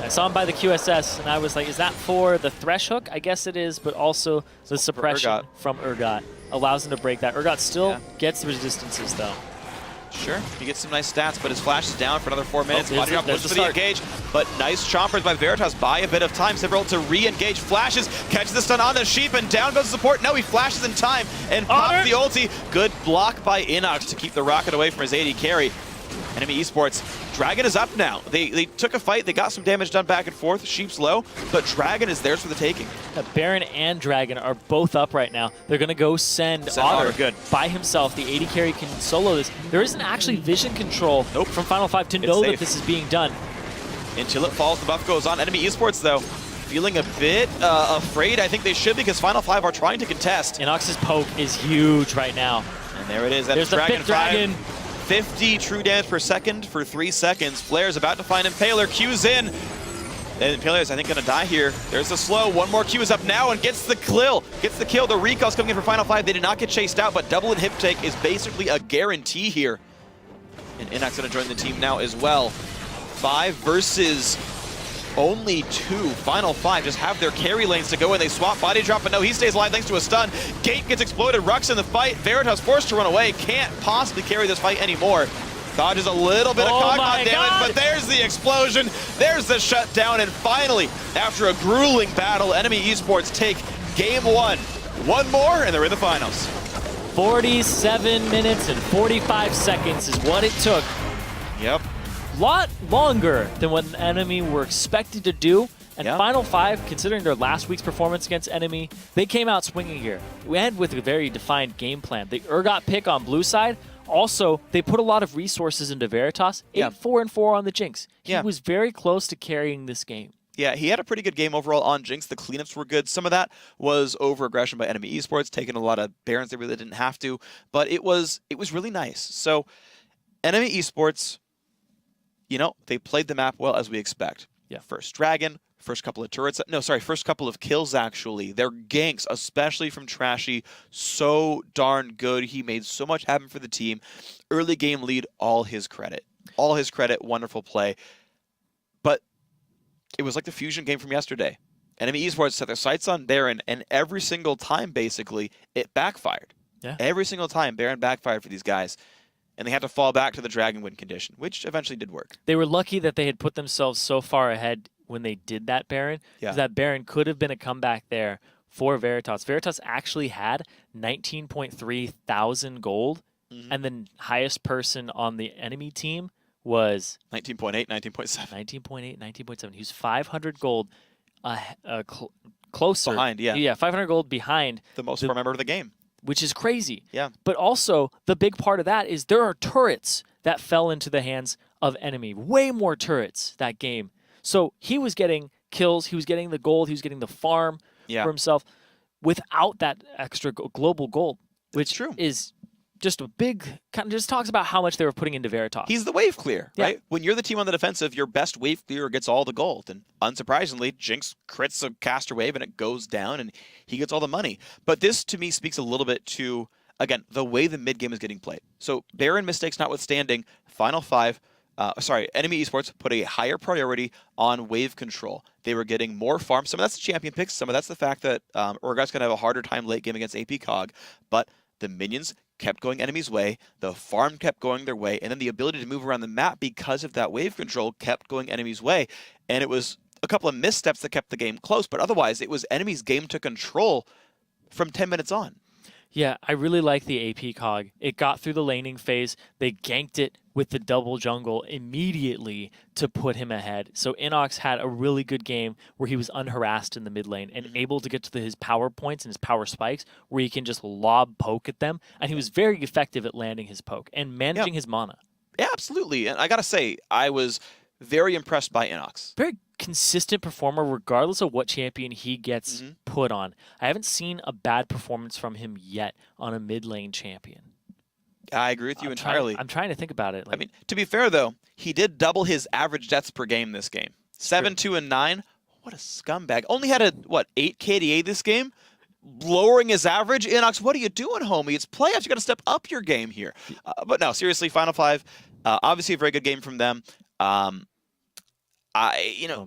I saw him by the QSS, and I was like, is that for the Thresh hook? I guess it is, but also the suppression from Urgot allows him to break that. Urgot still gets the resistances, though. Sure, he gets some nice stats, but his flash is down for another 4 minutes. Body drop there's goes for the engage, but nice chompers by Veritas buy a bit of time. Sivir to re-engage, flashes, catches the stun on the Sheep, and down goes the support. No, he flashes in time and pops the ulti. Good block by Inox to keep the rocket away from his AD carry. NME eSports, Dragon is up now. They took a fight, they got some damage done back and forth. Sheep's low, but Dragon is theirs for the taking. Baron and Dragon are both up right now. They're going to go send Otter good. by himself. The AD carry can solo this. There isn't actually vision control from Final 5 to know that this is being done. Until it falls, the buff goes on. NME eSports, though, feeling a bit afraid. I think they should because Final 5 are trying to contest. Inox's poke is huge right now. And there it is. That's There's Dragon 5. 50 true damage per second for 3 seconds. Flair's about to find Impaler, Q's in. And Impaler's, I think, gonna die here. There's the slow, one more Q is up now and gets the kill. Gets the kill, the recall's coming in for Final 5. They did not get chased out, but double inhib take is basically a guarantee here. And Inox gonna join the team now as well. 5 versus only 2. Final 5 just have their carry lanes to go and they swap body drop, but no, he stays alive thanks to a stun. Gate gets exploded, Rux in the fight. Veritas forced to run away, can't possibly carry this fight anymore. Dodges a little bit of Cogmod damage, but there's the explosion, there's the shutdown, and finally, after a grueling battle, NME eSports take game 1. One more, and they're in the finals. 47 minutes and 45 seconds is what it took. Yep. Lot longer than what NME were expected to do. And Final 5, considering their last week's performance against NME, they came out swinging here. We had with a very defined game plan. The Urgot pick on blue side. Also, they put a lot of resources into Veritas. 8-4-4 on the Jinx. He was very close to carrying this game. Yeah, he had a pretty good game overall on Jinx. The cleanups were good. Some of that was over-aggression by NME eSports, taking a lot of Barons they really didn't have to. But it was really nice. So, NME eSports, you know, they played the map well as we expect. Yeah. First Dragon, first couple of turrets. No, sorry, first couple of kills, actually. Their ganks, especially from Trashy, so darn good. He made so much happen for the team. Early game lead, all his credit. All his credit, wonderful play. But it was like the Fusion game from yesterday. NME eSports set their sights on Baron, and every single time, basically, it backfired. Yeah. Every single time, Baron backfired for these guys. And they had to fall back to the Dragon Wind condition, which eventually did work. They were lucky that they had put themselves so far ahead when they did that Baron. Yeah. That Baron could have been a comeback there for Veritas. Veritas actually had 19.3 thousand gold, and the highest person on the enemy team was 19.8, 19.7. 19.8, 19.7. He was 500 gold closer. Behind, yeah. Yeah, 500 gold behind. The most farm member of the game. Which is crazy. Yeah. But also, the big part of that is there are turrets that fell into the hands of enemy. Way more turrets that game. So he was getting kills, he was getting the gold, he was getting the farm for himself without that extra global gold, which is just a big, kind of just talks about how much they were putting into Veritas. He's the wave clear, right? When you're the team on the defensive, your best wave clearer gets all the gold. And unsurprisingly, Jinx crits a caster wave and it goes down and he gets all the money. But this, to me, speaks a little bit to, again, the way the mid game is getting played. So Baron mistakes notwithstanding, Final 5, NME eSports put a higher priority on wave control. They were getting more farm. Some of that's the champion picks. Some of that's the fact that Urgot's going to have a harder time late game against AP Cog. But the minions kept going enemy's way, the farm kept going their way, and then the ability to move around the map because of that wave control kept going enemy's way. And it was a couple of missteps that kept the game close, but otherwise it was enemy's game to control from 10 minutes on. Yeah, I really like the AP Cog. It got through the laning phase. They ganked it with the double jungle immediately to put him ahead. So Inox had a really good game where he was unharassed in the mid lane and able to get to his power points and his power spikes where he can just lob poke at them. And he was very effective at landing his poke and managing his mana. Yeah, absolutely. And I got to say, I was very impressed by Inox. Very consistent performer regardless of what champion he gets put on. I haven't seen a bad performance from him yet on a mid lane champion. I agree with you entirely. I'm trying to think about it. I mean, to be fair though, he did double his average deaths per game this game. 7, 2, and 9. What a scumbag. Only had 8 KDA this game? Lowering his average? Inox, what are you doing, homie? It's playoffs. You got to step up your game here. But no, seriously, Final 5, obviously a very good game from them.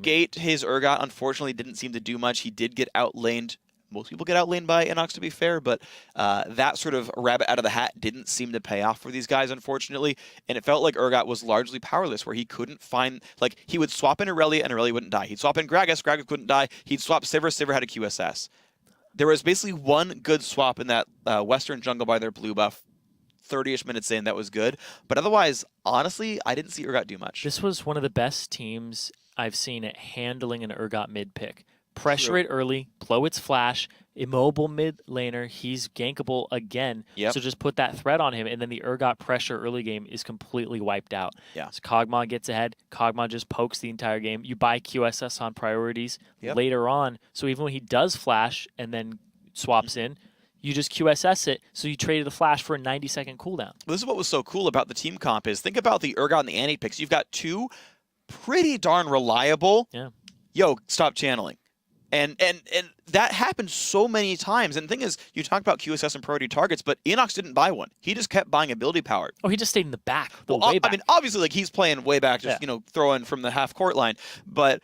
Gate, his Urgot, unfortunately didn't seem to do much. He did get outlaned. Most people get outlaned by Inox, to be fair, but that sort of rabbit out of the hat didn't seem to pay off for these guys, unfortunately. And it felt like Urgot was largely powerless, where he couldn't find, like, he would swap in Aurelia, and Aurelia wouldn't die. He'd swap in Gragas, Gragas couldn't die. He'd swap Sivir, Sivir had a QSS. There was basically one good swap in that Western jungle by their blue buff. 30-ish minutes in, that was good. But otherwise, honestly, I didn't see Urgot do much. This was one of the best teams I've seen at handling an Urgot mid pick. Pressure it early, blow its flash, immobile mid laner, he's gankable again. So just put that threat on him, and then the Urgot pressure early game is completely wiped out. So Kog'Maw gets ahead, Kog'Maw just pokes the entire game. You buy QSS on priorities later on, so even when he does flash and then swaps in, you just QSS it, so you traded the flash for a 90-second cooldown. Well, this is what was so cool about the team comp is, think about the Urgot and the Annie picks. You've got two pretty darn reliable, stop channeling. And that happened so many times. And the thing is, you talk about QSS and priority targets, but Inox didn't buy one. He just kept buying ability power. Oh, he just stayed in the back, way back. I mean, obviously, like, he's playing way back, just, throwing from the half-court line. But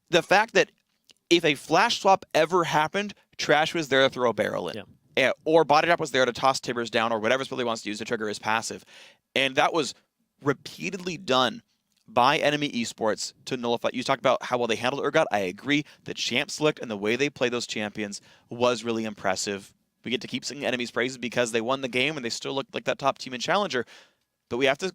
the fact that if a flash swap ever happened, Trash was there to throw a barrel in. Or Body Drop was there to toss Tibbers down, or whatever spell he wants to use to trigger his passive. And that was repeatedly done by NME eSports to nullify. You talked about how well they handled Urgot. I agree. The champ select and the way they play those champions was really impressive. We get to keep singing enemies' praises because they won the game and they still look like that top team in Challenger. But we have to,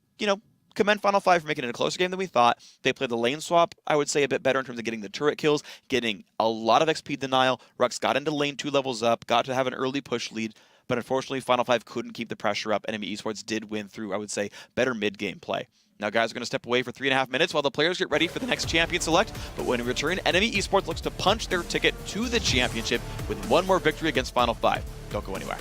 commend Final 5 for making it a closer game than we thought. They played the lane swap, I would say, a bit better in terms of getting the turret kills, getting a lot of XP denial. Rux got into lane 2 levels up, got to have an early push lead, but unfortunately Final 5 couldn't keep the pressure up. Enemy eSports did win through, I would say, better mid-game play. Now, guys, we're going to step away for 3.5 minutes while the players get ready for the next champion select. But when we return, Enemy eSports looks to punch their ticket to the championship with one more victory against Final 5. Don't go anywhere.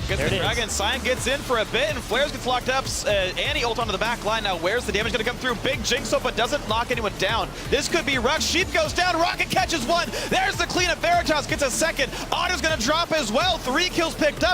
Gets the Dragon, Cyan gets in for a bit, and Flares gets locked up. Annie ult onto the back line. Now, where's the damage going to come through? Big Jinx up, but doesn't knock anyone down. This could be Rux. Sheep goes down. Rocket catches one. There's the clean up. Veritas gets a second. Otto's going to drop as well. 3 kills picked up.